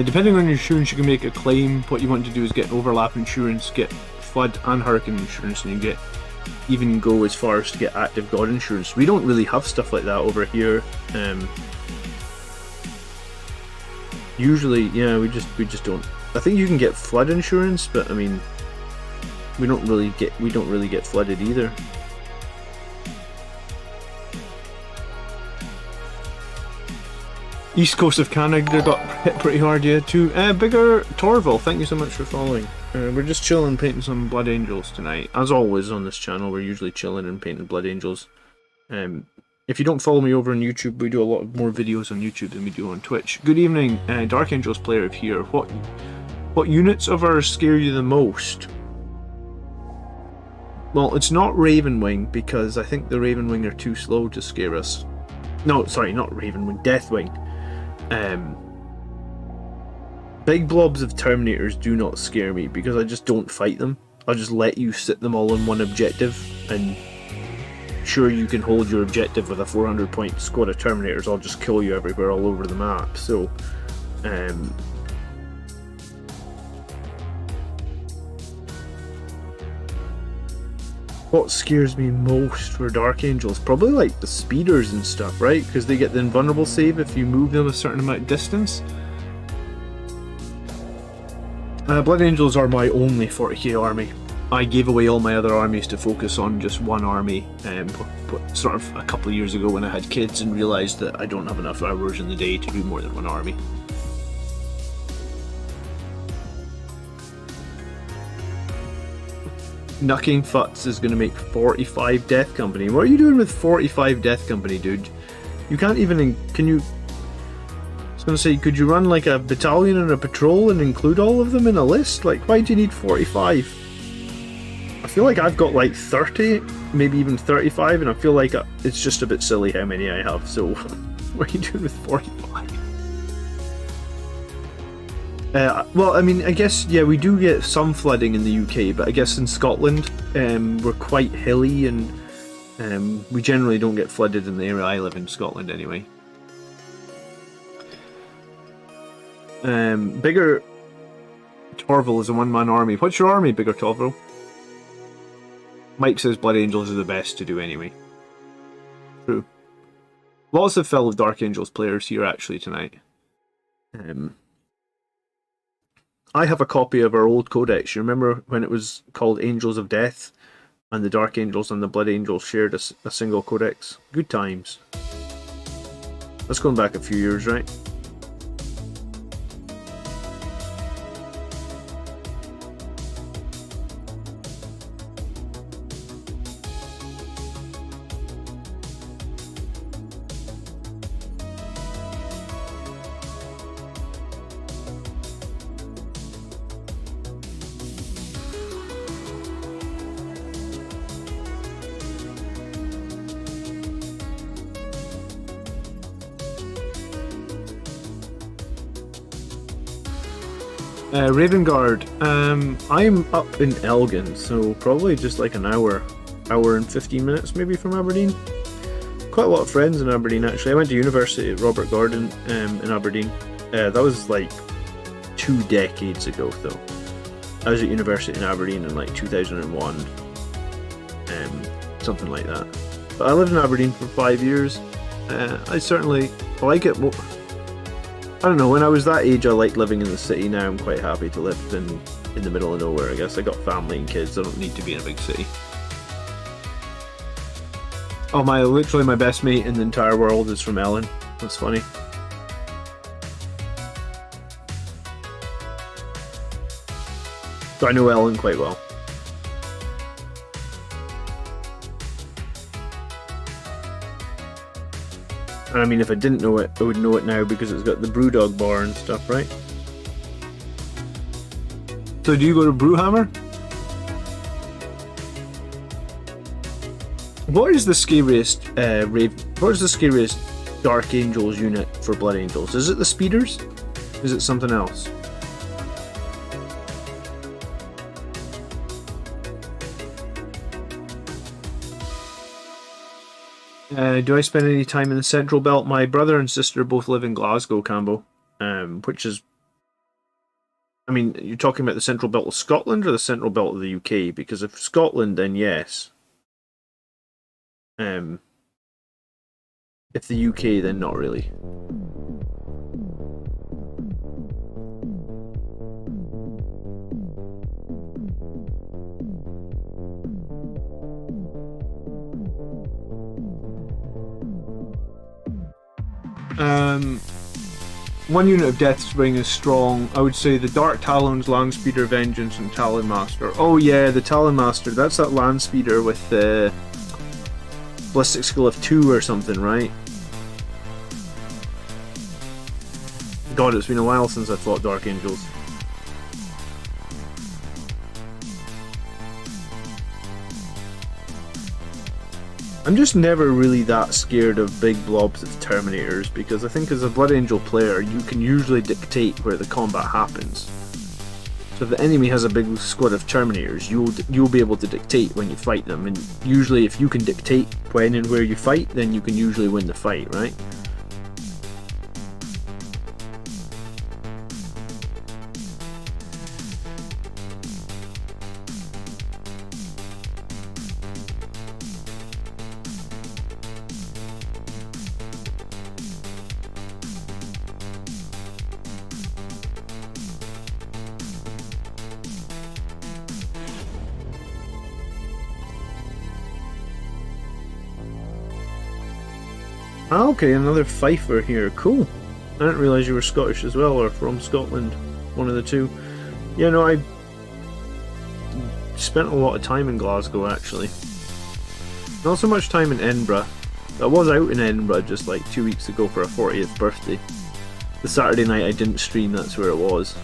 Depending on your insurance, you can make a claim. What you want to do is get overlap insurance, get flood and hurricane insurance, and you even go as far as to get active God insurance. We don't really have stuff like that over here. Usually, yeah, we just don't. I think you can get flood insurance, but I mean, we don't really get flooded either. East coast of Canada got hit pretty hard, yeah, too. Bigger Torval, thank you so much for following. We're just chilling, painting some Blood Angels tonight. As always on this channel, we're usually chilling and painting Blood Angels. If you don't follow me over on YouTube, we do a lot more videos on YouTube than we do on Twitch. Good evening, Dark Angels player here. What units of ours scare you the most? Well, it's not Ravenwing, because I think the Ravenwing are too slow to scare us. No, sorry, not Ravenwing, Deathwing. Big blobs of Terminators do not scare me because I just don't fight them. I'll just let you sit them all on one objective, and sure, you can hold your objective with a 400 point squad of Terminators. I'll just kill you everywhere all over the map. So what scares me most for Dark Angels? Probably like the speeders and stuff, right? Because they get the invulnerable save if you move them a certain amount of distance. Blood Angels are my only 40k army. I gave away all my other armies to focus on just one army, sort of a couple of years ago when I had kids and realised that I don't have enough hours in the day to do more than one army. Knucking Futz is going to make 45 Death Company. What are you doing with 45 Death Company, dude? You can't even... Can you... I was going to say, could you run like a battalion and a patrol and include all of them in a list? Like, why do you need 45? I feel like I've got like 30, maybe even 35, and I feel like it's just a bit silly how many I have, so what are you doing with 45? Well, I mean, I guess, yeah, we do get some flooding in the UK, but I guess in Scotland, we're quite hilly, and we generally don't get flooded in the area I live in, Scotland, anyway. Bigger Torval is a one-man army. What's your army, Bigger Torval? Mike says Blood Angels are the best to do anyway. True. Lots of fellow Dark Angels players here, actually, tonight. I have a copy of our old codex. You remember when it was called Angels of Death, and the Dark Angels and the Blood Angels shared a single codex? Good times. That's going back a few years, right? Ravengard, I'm up in Elgin, so probably just like an hour and 15 minutes maybe from Aberdeen. Quite a lot of friends in Aberdeen, actually. I went to university at Robert Gordon in Aberdeen. That was like 2 decades ago, though. I was at university in Aberdeen in like 2001, something like that. But I lived in Aberdeen for 5 years. I certainly like it. I don't know, when I was that age I liked living in the city. Now I'm quite happy to live in the middle of nowhere, I guess. I got family and kids, I don't need to be in a big city. Oh, literally my best mate in the entire world is from Ellen. That's funny. So I know Ellen quite well. And I mean, if I didn't know it, I would know it now because it's got the Brewdog bar and stuff, right? So do you go to Brewhammer? What is the scariest what is the scariest Dark Angels unit for Blood Angels? Is it the Speeders? Is it something else? Do I spend any time in the Central Belt? My brother and sister both live in Glasgow, Campbell, which is... I mean, you're talking about the Central Belt of Scotland or the Central Belt of the UK? Because if Scotland, then yes. If the UK, then not really. One unit of Death Spring is strong. I would say the Dark Talons, Landspeeder, Vengeance, and Talon Master. Oh yeah, the Talon Master. That's that Landspeeder with the ballistic skill of 2 or something, right? God, it's been a while since I fought Dark Angels. I'm just never really that scared of big blobs of Terminators, because I think as a Blood Angel player, you can usually dictate where the combat happens. So if the enemy has a big squad of Terminators, you'll be able to dictate when you fight them, and usually if you can dictate when and where you fight, then you can usually win the fight, right? Ah, okay, another Fifer here. Cool. I didn't realise you were Scottish as well, or from Scotland. One of the two. Yeah, no, I spent a lot of time in Glasgow, actually. Not so much time in Edinburgh. I was out in Edinburgh just like 2 weeks ago for a 40th birthday. The Saturday night I didn't stream, that's where it was.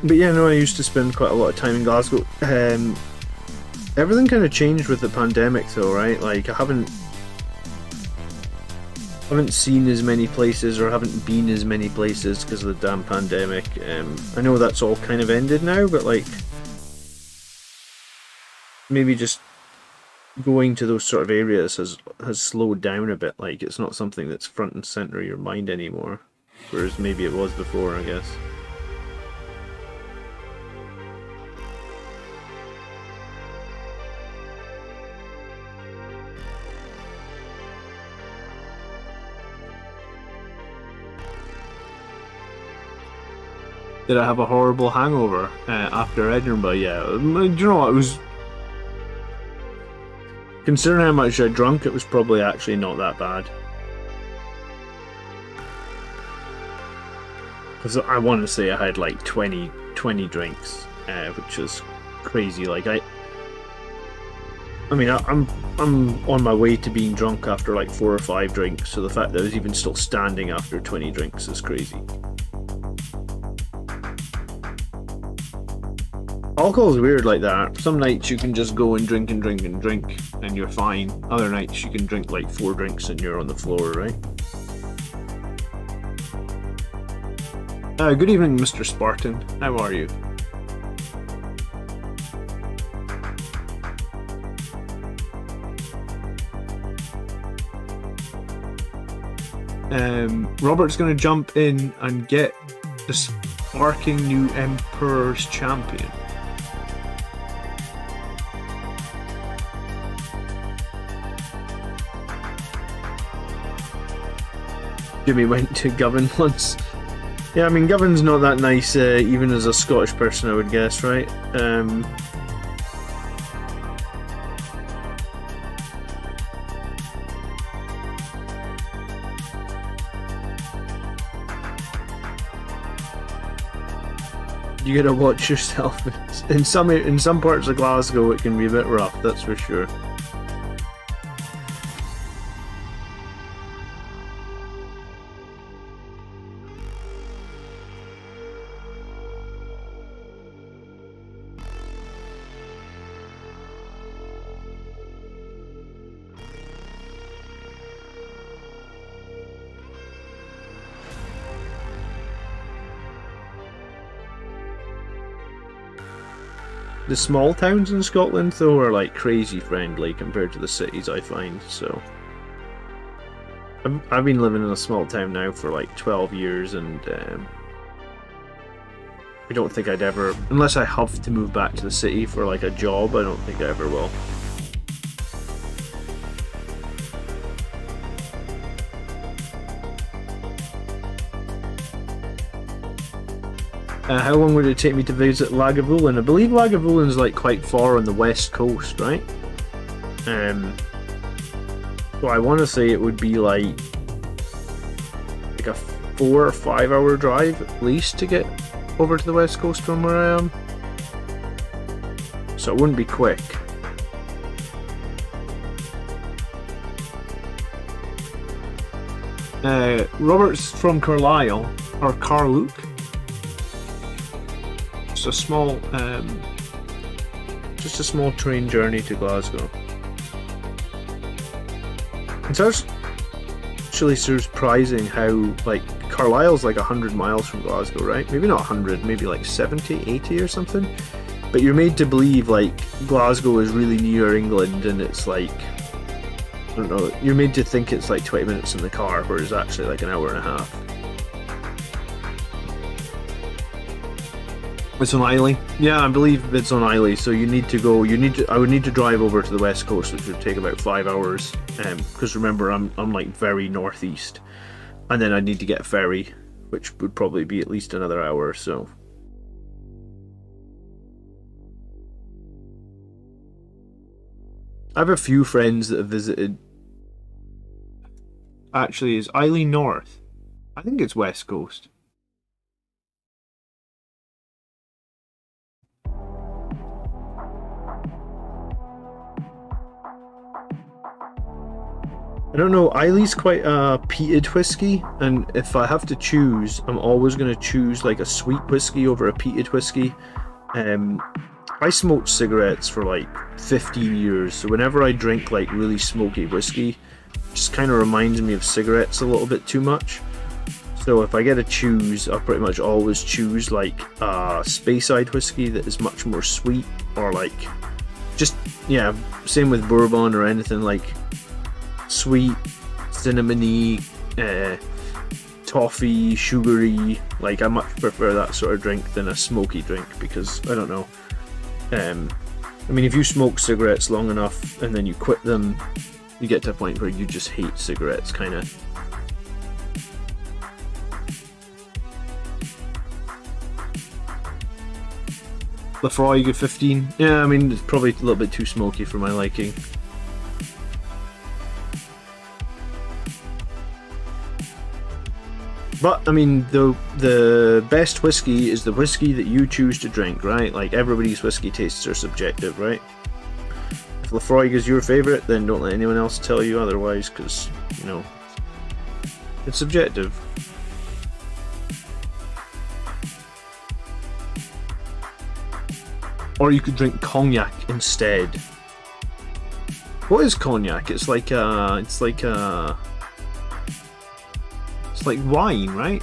But yeah, no, I used to spend quite a lot of time in Glasgow. Everything kind of changed with the pandemic though, right? Like, I haven't seen as many places, or haven't been as many places because of the damn pandemic. I know that's all kind of ended now, but like, maybe just going to those sort of areas has slowed down a bit. Like, it's not something that's front and center of your mind anymore, whereas maybe it was before, I guess. Did I have a horrible hangover after Edinburgh? Yeah. Do you know what? It was... Considering how much I drunk, it was probably actually not that bad. Because I want to say I had like 20 drinks, which is crazy. Like, I mean, I'm on my way to being drunk after like 4 or 5 drinks, so the fact that I was even still standing after 20 drinks is crazy. Alcohol is weird like that. Some nights you can just go and drink and drink and drink and you're fine. Other nights you can drink like 4 drinks and you're on the floor, right? Good evening, Mr. Spartan. How are you? Robert's going to jump in and get the sparking new Emperor's Champion. Jimmy went to Govan once. Yeah, I mean, Govan's not that nice, even as a Scottish person, I would guess, right? You gotta watch yourself. In some parts of Glasgow, it can be a bit rough, that's for sure. The small towns in Scotland, though, are like crazy friendly compared to the cities, I find. So, I've been living in a small town now for like 12 years, and I don't think I'd ever, unless I have to move back to the city for like a job, I don't think I ever will. How long would it take me to visit Lagavul? And I believe Lagavulin is like quite far on the west coast, right? So I want to say it would be like a 4 or 5 hour drive at least to get over to the west coast from where I am. So it wouldn't be quick. Robert's from Carlisle, or Carluke. A small, just a small train journey to Glasgow. It's actually surprising how, like, Carlisle's like 100 miles from Glasgow, right? Maybe not 100, maybe like 70, 80 or something. But you're made to believe like Glasgow is really near England, and it's like, I don't know, you're made to think it's like 20 minutes in the car, whereas it's actually like an hour and a half. It's on Islay. Yeah, I believe it's on Islay. So you need to go. I would need to drive over to the west coast, which would take about 5 hours. Because remember, I'm like very northeast, and then I'd need to get a ferry, which would probably be at least another hour or so. I have a few friends that have visited. Actually, is Islay north? I think it's west coast. I don't know, Islay's quite a peated whiskey, and if I have to choose, I'm always going to choose like a sweet whiskey over a peated whiskey. I smoked cigarettes for like 15 years, so whenever I drink like really smoky whiskey, it just kind of reminds me of cigarettes a little bit too much. So if I get to choose, I'll pretty much always choose like a Speyside whiskey that is much more sweet, or like, just, yeah, same with bourbon or anything like sweet, cinnamony, toffee, sugary. Like, I much prefer that sort of drink than a smoky drink, because I don't know. I mean, if you smoke cigarettes long enough and then you quit them, you get to a point where you just hate cigarettes, kind of. Lafroig at 15. Yeah, I mean, it's probably a little bit too smoky for my liking. But, I mean, the best whiskey is the whiskey that you choose to drink, right? Like, everybody's whiskey tastes are subjective, right? If Lafroig is your favourite, then don't let anyone else tell you otherwise, because, you know, it's subjective. Or you could drink cognac instead. What is cognac? It's like wine, right?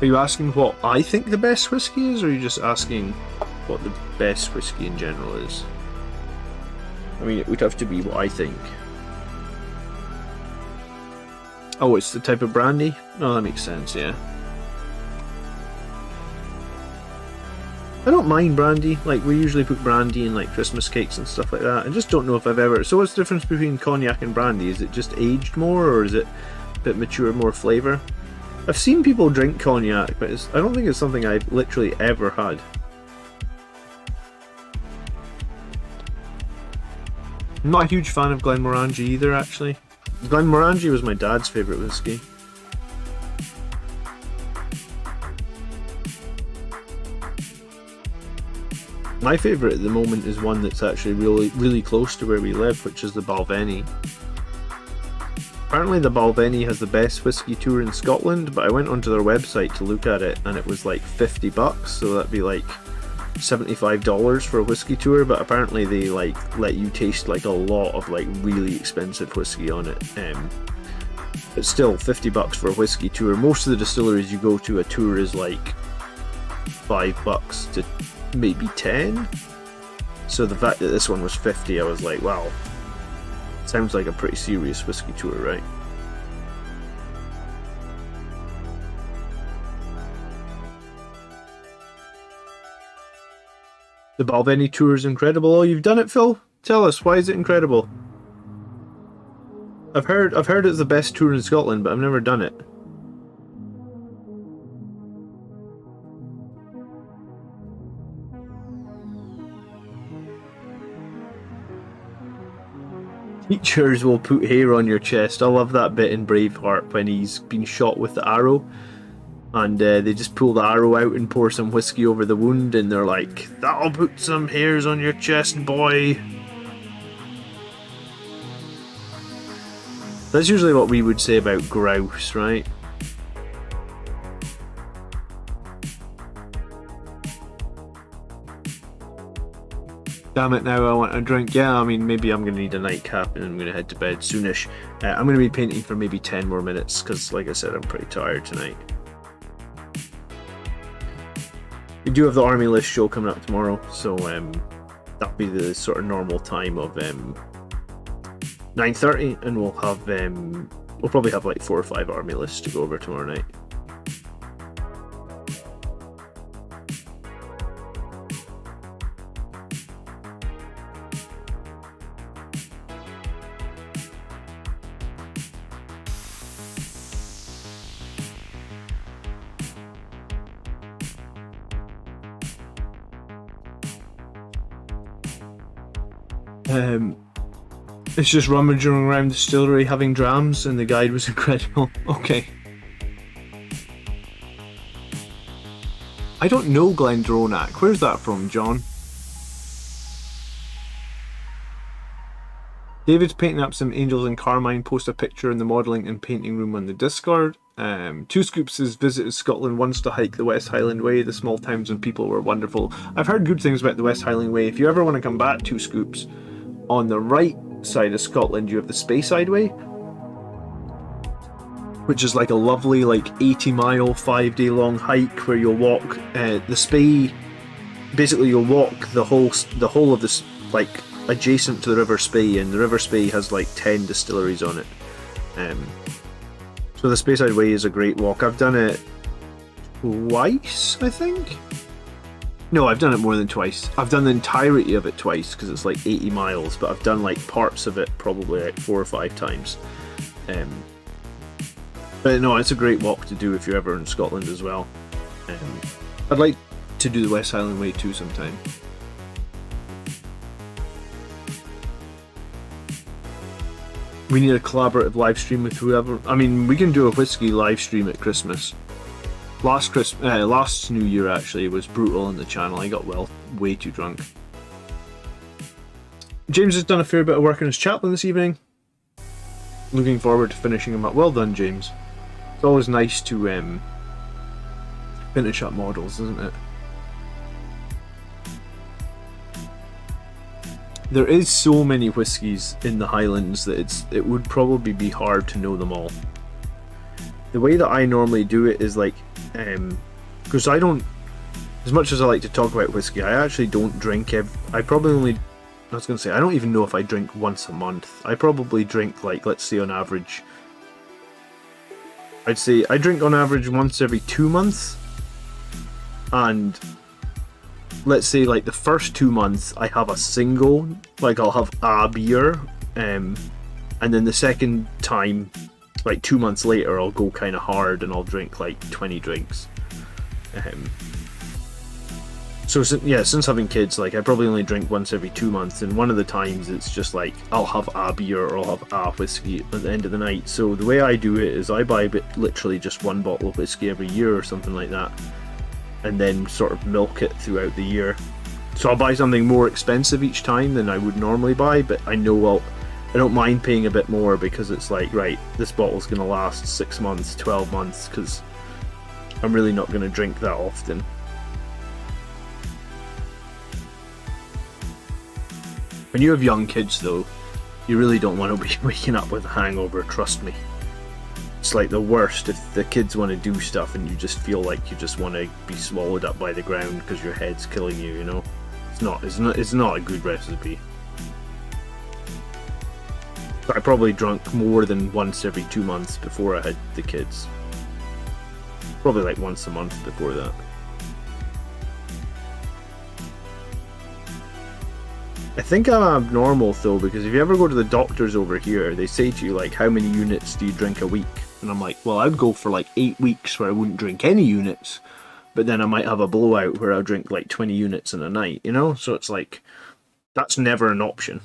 Are you asking what I think the best whiskey is, or are you just asking what the best whiskey in general is? I mean, it would have to be what I think. Oh, it's the type of brandy? Oh, that makes sense, yeah. I don't mind brandy. Like, we usually put brandy in like Christmas cakes and stuff like that. I just don't know if I've ever... So what's the difference between cognac and brandy? Is it just aged more, or is it a bit mature, more flavour? I've seen people drink cognac, but I don't think it's something I've literally ever had. I'm not a huge fan of Glenmorangie either, actually. Glenmorangie was my dad's favourite whiskey. My favourite at the moment is one that's actually really close to where we live, which is the Balvenie. Apparently the Balvenie has the best whiskey tour in Scotland, but I went onto their website to look at it and it was like $50, so that'd be like $75 for a whiskey tour, but apparently they like let you taste like a lot of like really expensive whiskey on it. But still, $50 for a whiskey tour. Most of the distilleries you go to, a tour is like $5 to maybe 10. So the fact that this one was 50, I was like, wow, sounds like a pretty serious whiskey tour, right? The Balvenie tour is incredible. Oh, you've done it, Phil? Tell us, why is it incredible? I've heard it's the best tour in Scotland, but I've never done it. Teachers will put hair on your chest. I love that bit in Braveheart when he's been shot with the arrow. And they just pull the arrow out and pour some whiskey over the wound, and they're like, "That'll put some hairs on your chest, boy." That's usually what we would say about grouse, right? Damn it, now I want a drink. Yeah, I mean, maybe I'm going to need a nightcap and I'm going to head to bed soonish. I'm going to be painting for maybe 10 more minutes because, like I said, I'm pretty tired tonight. We do have the Army List show coming up tomorrow, so that'll be the sort of normal time of 9:30, and we'll probably have like 4 or 5 Army Lists to go over tomorrow night. It's just rummaging around the distillery having drams, and the guide was incredible. Okay. I don't know Glendronach. Where's that from, John? David's painting up some angels in carmine. Post a picture in the modelling and painting room on the Discord. Two Scoops has visited Scotland once to hike the West Highland Way. The small towns and people were wonderful. I've heard good things about the West Highland Way. If you ever want to come back, Two Scoops, on the right side of Scotland you have the Speyside Way, which is like a lovely like 80-mile 5-day long hike where you'll walk the Spey. Basically you'll walk the whole of this, like adjacent to the River Spey, and the River Spey has like 10 distilleries on it. So the Speyside Way is a great walk. I've done it twice, I think. No, I've done it more than twice. I've done the entirety of it twice because it's like 80 miles, but I've done like parts of it probably like 4 or 5 times. But no, it's a great walk to do if you're ever in Scotland as well. I'd like to do the West Highland Way too sometime. We need a collaborative live stream with whoever. I mean, we can do a whiskey live stream at Christmas. Last New Year actually was brutal on the channel. I got way too drunk. James has done a fair bit of work on his chaplain this evening. Looking forward to finishing him up. Well done, James. It's always nice to finish up models, isn't it? There is so many whiskies in the Highlands that it would probably be hard to know them all. The way that I normally do it is like, because I don't, as much as I like to talk about whiskey, I actually don't drink I don't even know if I drink once a month. I probably drink like, let's say on average, I'd say I drink on average once every 2 months, and let's say like the first 2 months I have a single, like I'll have a beer, and then the second time, like 2 months later, I'll go kind of hard and I'll drink like 20 drinks. So yeah, since having kids, like I probably only drink once every 2 months, and one of the times it's just like I'll have a beer or I'll have a whiskey at the end of the night. So the way I do it is I buy literally just one bottle of whiskey every year or something like that, and then sort of milk it throughout the year. So I'll buy something more expensive each time than I would normally buy, but I know I don't mind paying a bit more, because it's like, right, this bottle's going to last 6 months, 12 months, because I'm really not going to drink that often. When you have young kids though, you really don't want to be waking up with a hangover, trust me. It's like the worst if the kids want to do stuff and you just feel like you just want to be swallowed up by the ground because your head's killing you, you know? It's not a good recipe. I probably drunk more than once every 2 months before I had the kids. Probably like once a month before that. I think I'm abnormal though, because if you ever go to the doctors over here, they say to you like, how many units do you drink a week? And I'm like, well, I'd go for like 8 weeks where I wouldn't drink any units, but then I might have a blowout where I'll drink like 20 units in a night, you know? So it's like, that's never an option.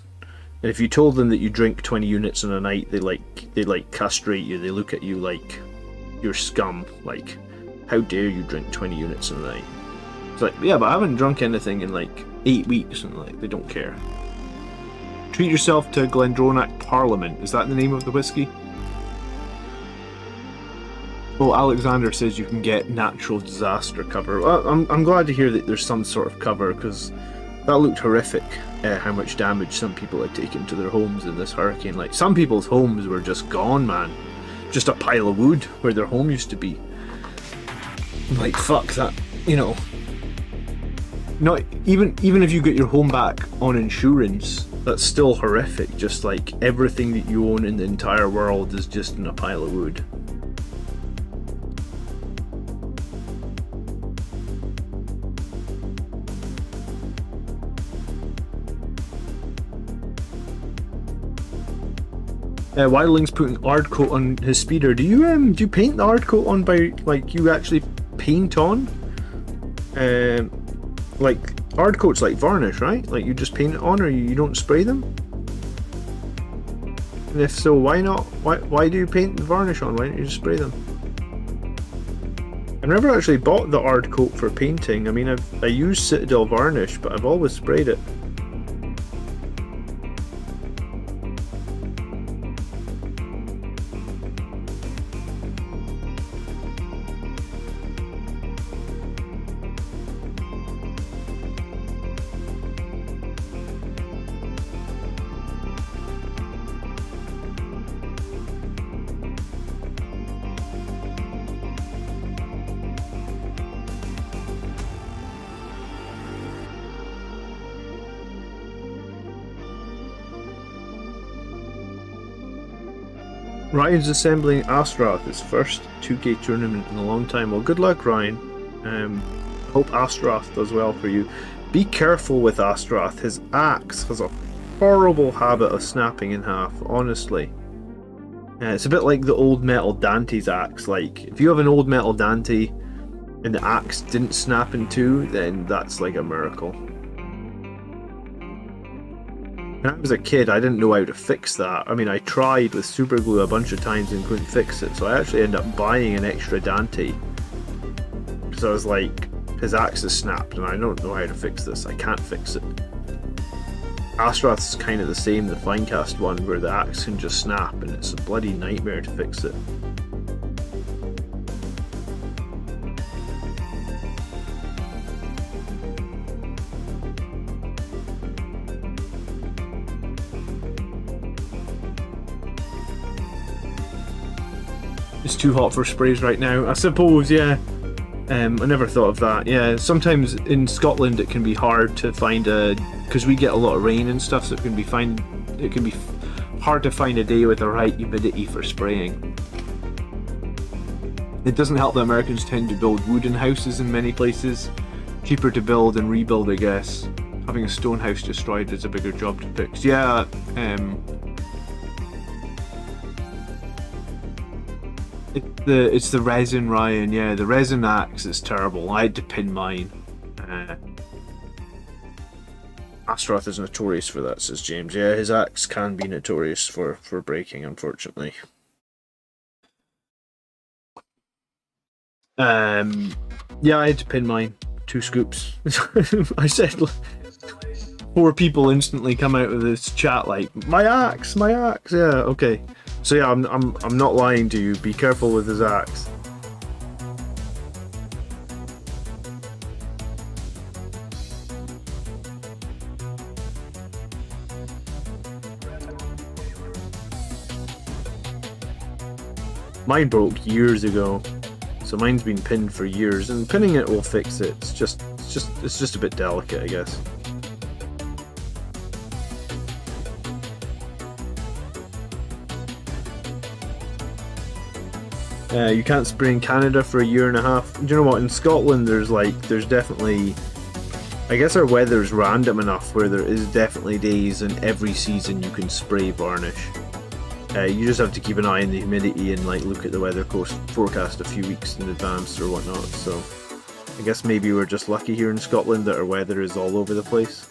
And if you told them that you drink 20 units in a night, they castrate you. They look at you like you're scum. Like, how dare you drink 20 units in a night? It's like, yeah, but I haven't drunk anything in like 8 weeks, and like, they don't care. Treat yourself to Glendronach Parliament. Is that the name of the whiskey? Well, Alexander says you can get natural disaster cover. Well, I'm glad to hear that there's some sort of cover, because that looked horrific, how much damage some people had taken to their homes in this hurricane. Like, some people's homes were just gone, man. Just a pile of wood where their home used to be. Like, fuck that, you know. Not even if you get your home back on insurance, that's still horrific. Just like everything that you own in the entire world is just in a pile of wood. Wildling's putting ard coat on his speeder. Do you paint the ard coat on by, like, you actually paint on? Like, ard coat's like varnish, right? Like, you just paint it on, or you don't spray them? And if so, why not? Why do you paint the varnish on? Why don't you just spray them? I've never actually bought the ard coat for painting. I mean, I use Citadel varnish, but I've always sprayed it. Ryan's assembling Astaroth, his first 2K tournament in a long time. Well, good luck, Ryan. Hope Astaroth does well for you. Be careful with Astaroth. His axe has a horrible habit of snapping in half, honestly. It's a bit like the old metal Dante's axe. Like, if you have an old metal Dante and the axe didn't snap in two, then that's like a miracle. When I was a kid, I didn't know how to fix that. I mean, I tried with super glue a bunch of times and couldn't fix it, so I actually ended up buying an extra Dante. So I was like, his axe is snapped and I don't know how to fix this. I can't fix it. Astaroth's kind of the same, the Finecast one, where the axe can just snap and it's a bloody nightmare to fix it. It's too hot for sprays right now, I suppose, yeah. I never thought of that. Yeah, sometimes in Scotland it can be hard to find because we get a lot of rain and stuff, so it can be hard to find a day with the right humidity for spraying. It doesn't help that Americans tend to build wooden houses in many places, cheaper to build and rebuild, I guess. Having a stone house destroyed is a bigger job to fix. Yeah, it's the resin, Ryan. Yeah, the resin axe is terrible. I had to pin mine. Astaroth is notorious for that, says James. Yeah, his axe can be notorious for breaking, unfortunately. Yeah, I had to pin mine. 2 scoops. I said 4 people instantly come out of this chat like, my axe, my axe. Yeah, okay. So yeah, I'm not lying to you. Be careful with his axe. Mine broke years ago, so mine's been pinned for years, and pinning it will fix it. It's just a bit delicate, I guess. You can't spray in Canada for a year and a half. Do you know what? In Scotland, there's definitely, I guess our weather's random enough where there is definitely days in every season you can spray varnish. You just have to keep an eye on the humidity and like look at the weather forecast a few weeks in advance or whatnot. So I guess maybe we're just lucky here in Scotland that our weather is all over the place.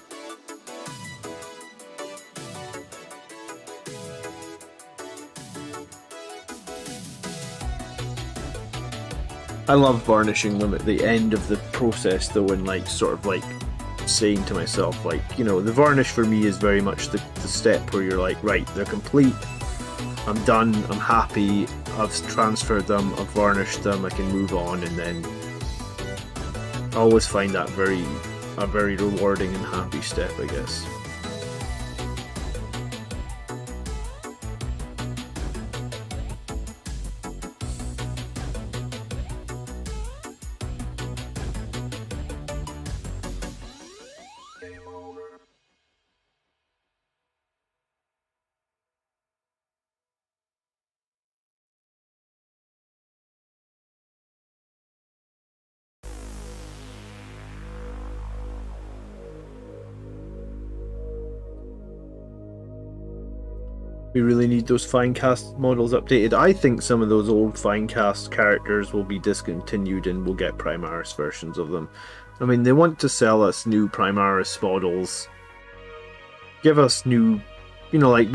I love varnishing them at the end of the process though, and like sort of like saying to myself, like, you know, the varnish for me is very much the step where you're like, right, they're complete, I'm done, I'm happy, I've transferred them, I've varnished them, I can move on. And then I always find that a very rewarding and happy step, I guess. We really need those Finecast models updated. I think some of those old Finecast characters will be discontinued and we'll get Primaris versions of them. I mean, they want to sell us new Primaris models. Give us new, you know, like,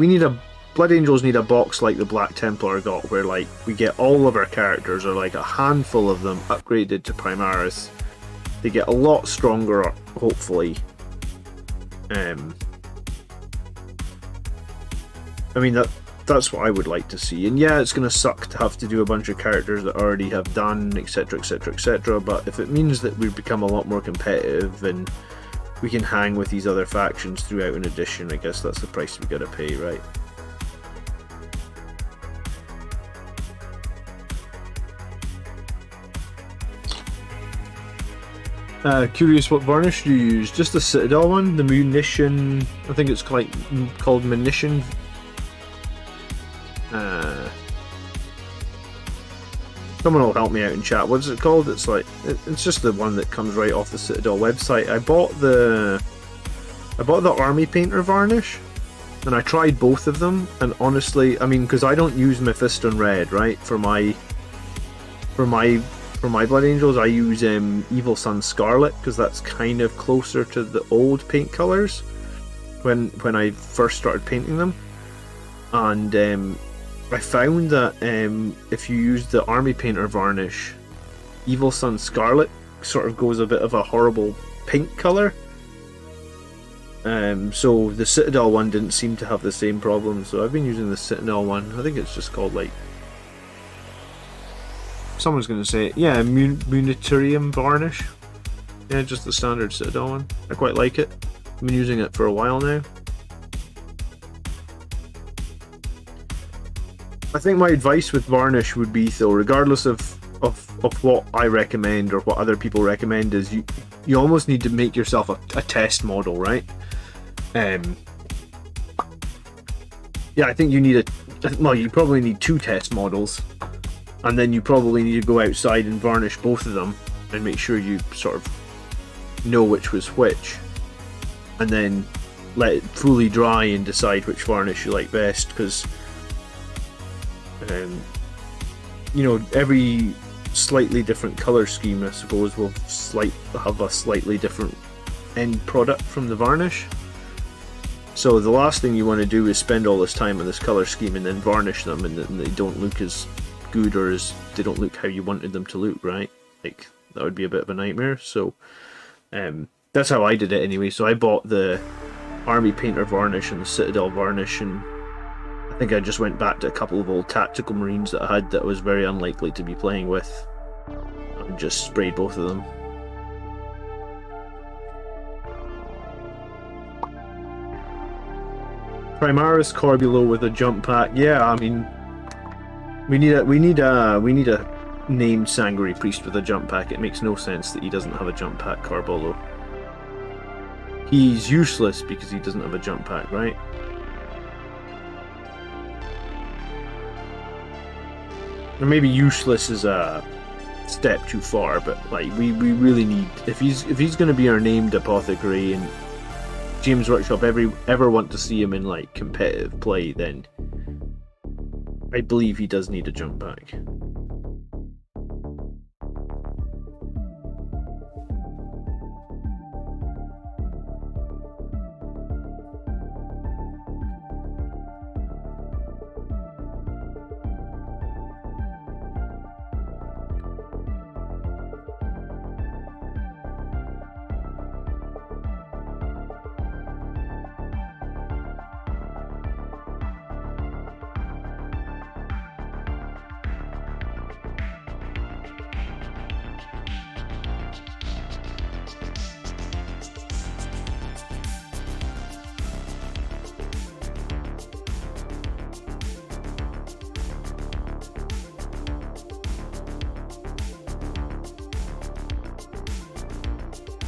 Blood Angels need a box like the Black Templar got, where like we get all of our characters, or like a handful of them, upgraded to Primaris. They get a lot stronger, hopefully. I mean, that's what I would like to see. And yeah, it's going to suck to have to do a bunch of characters that already have done, etc, etc, etc, but if it means that we become a lot more competitive and we can hang with these other factions throughout an edition, I guess that's the price we gotta pay, right? Curious what varnish you use. Just the Citadel one, the munition, I think it's called munition. Someone will help me out in chat. What's it called? It's like, it's just the one that comes right off the Citadel website. I bought the Army Painter varnish, and I tried both of them, and honestly, I mean, because I don't use Mephiston Red, right? For my Blood Angels, I use Evil Sun Scarlet, because that's kind of closer to the old paint colours when I first started painting them. And I found that if you use the Army Painter varnish, Evil Sun Scarlet sort of goes a bit of a horrible pink colour. So the Citadel one didn't seem to have the same problem, so I've been using the Citadel one. I think it's just called, like, someone's going to say it. Yeah, Munitarium varnish. Yeah, just the standard Citadel one. I quite like it. I've been using it for a while now. I think my advice with varnish would be, though, regardless of what I recommend or what other people recommend, is you almost need to make yourself a test model, right? Yeah, I think you need you probably need 2 test models, and then you probably need to go outside and varnish both of them and make sure you sort of know which was which, and then let it fully dry and decide which varnish you like best, because you know, every slightly different colour scheme, I suppose, will have a slightly different end product from the varnish. So the last thing you want to do is spend all this time on this colour scheme and then varnish them, and then they don't look as good, or as they don't look how you wanted them to look, right? Like, that would be a bit of a nightmare. So that's how I did it anyway. So I bought the Army Painter varnish and the Citadel varnish, and I think I just went back to a couple of old tactical marines that I had that I was very unlikely to be playing with, and just sprayed both of them. Primaris Corbulo with a jump pack. Yeah, I mean, we need a named Sanguinary Priest with a jump pack. It makes no sense that he doesn't have a jump pack, Corbulo. He's useless because he doesn't have a jump pack, right? Or maybe useless is a step too far, but like we really need, if he's going to be our named apothecary and Games Workshop ever want to see him in like competitive play, then I believe he does need a jump pack.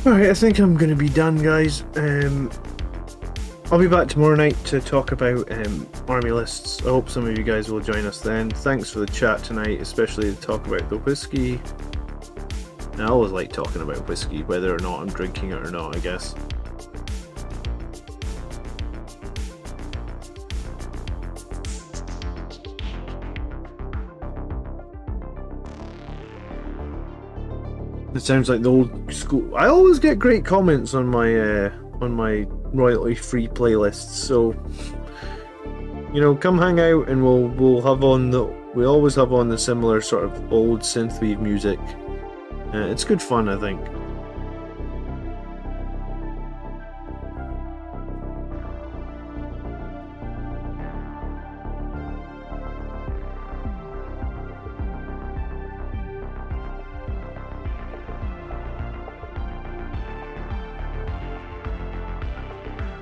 Alright, I think I'm going to be done, guys. I'll be back tomorrow night to talk about army lists. I hope some of you guys will join us then. Thanks for the chat tonight, especially to talk about the whiskey. I always like talking about whiskey, whether or not I'm drinking it or not, I guess. It sounds like the old school. I always get great comments on my royalty-free playlists, so you know, come hang out and we'll have on the. We always have on the similar sort of old synthwave music. It's good fun, I think.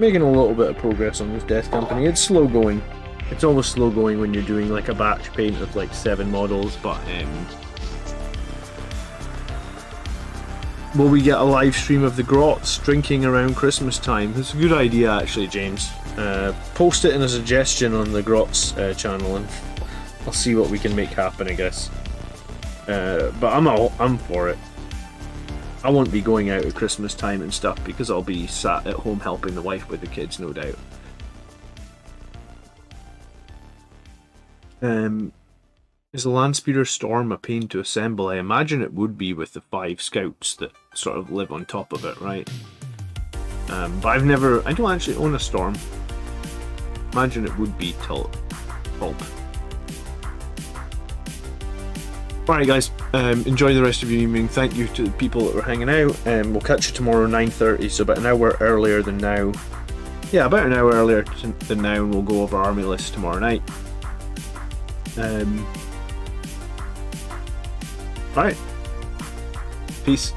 Making a little bit of progress on this Death Company. It's slow going. It's always slow going when you're doing like a batch paint of like 7 models, but will we get a live stream of the Grots drinking around Christmas time? It's a good idea actually, James. Post it in a suggestion on the Grots channel and I'll see what we can make happen, I guess. But I'm for it. I won't be going out at Christmas time and stuff because I'll be sat at home helping the wife with the kids, no doubt. Is the Landspeeder Storm a pain to assemble? I imagine it would be with the 5 scouts that sort of live on top of it, right? But I don't actually own a Storm. Imagine it would be pulp. Alright guys, enjoy the rest of your evening. Thank you to the people that were hanging out, and we'll catch you tomorrow 9:30, so about an hour earlier than now. Yeah, about an hour earlier than now, and we'll go over army lists tomorrow night. Alright. Peace.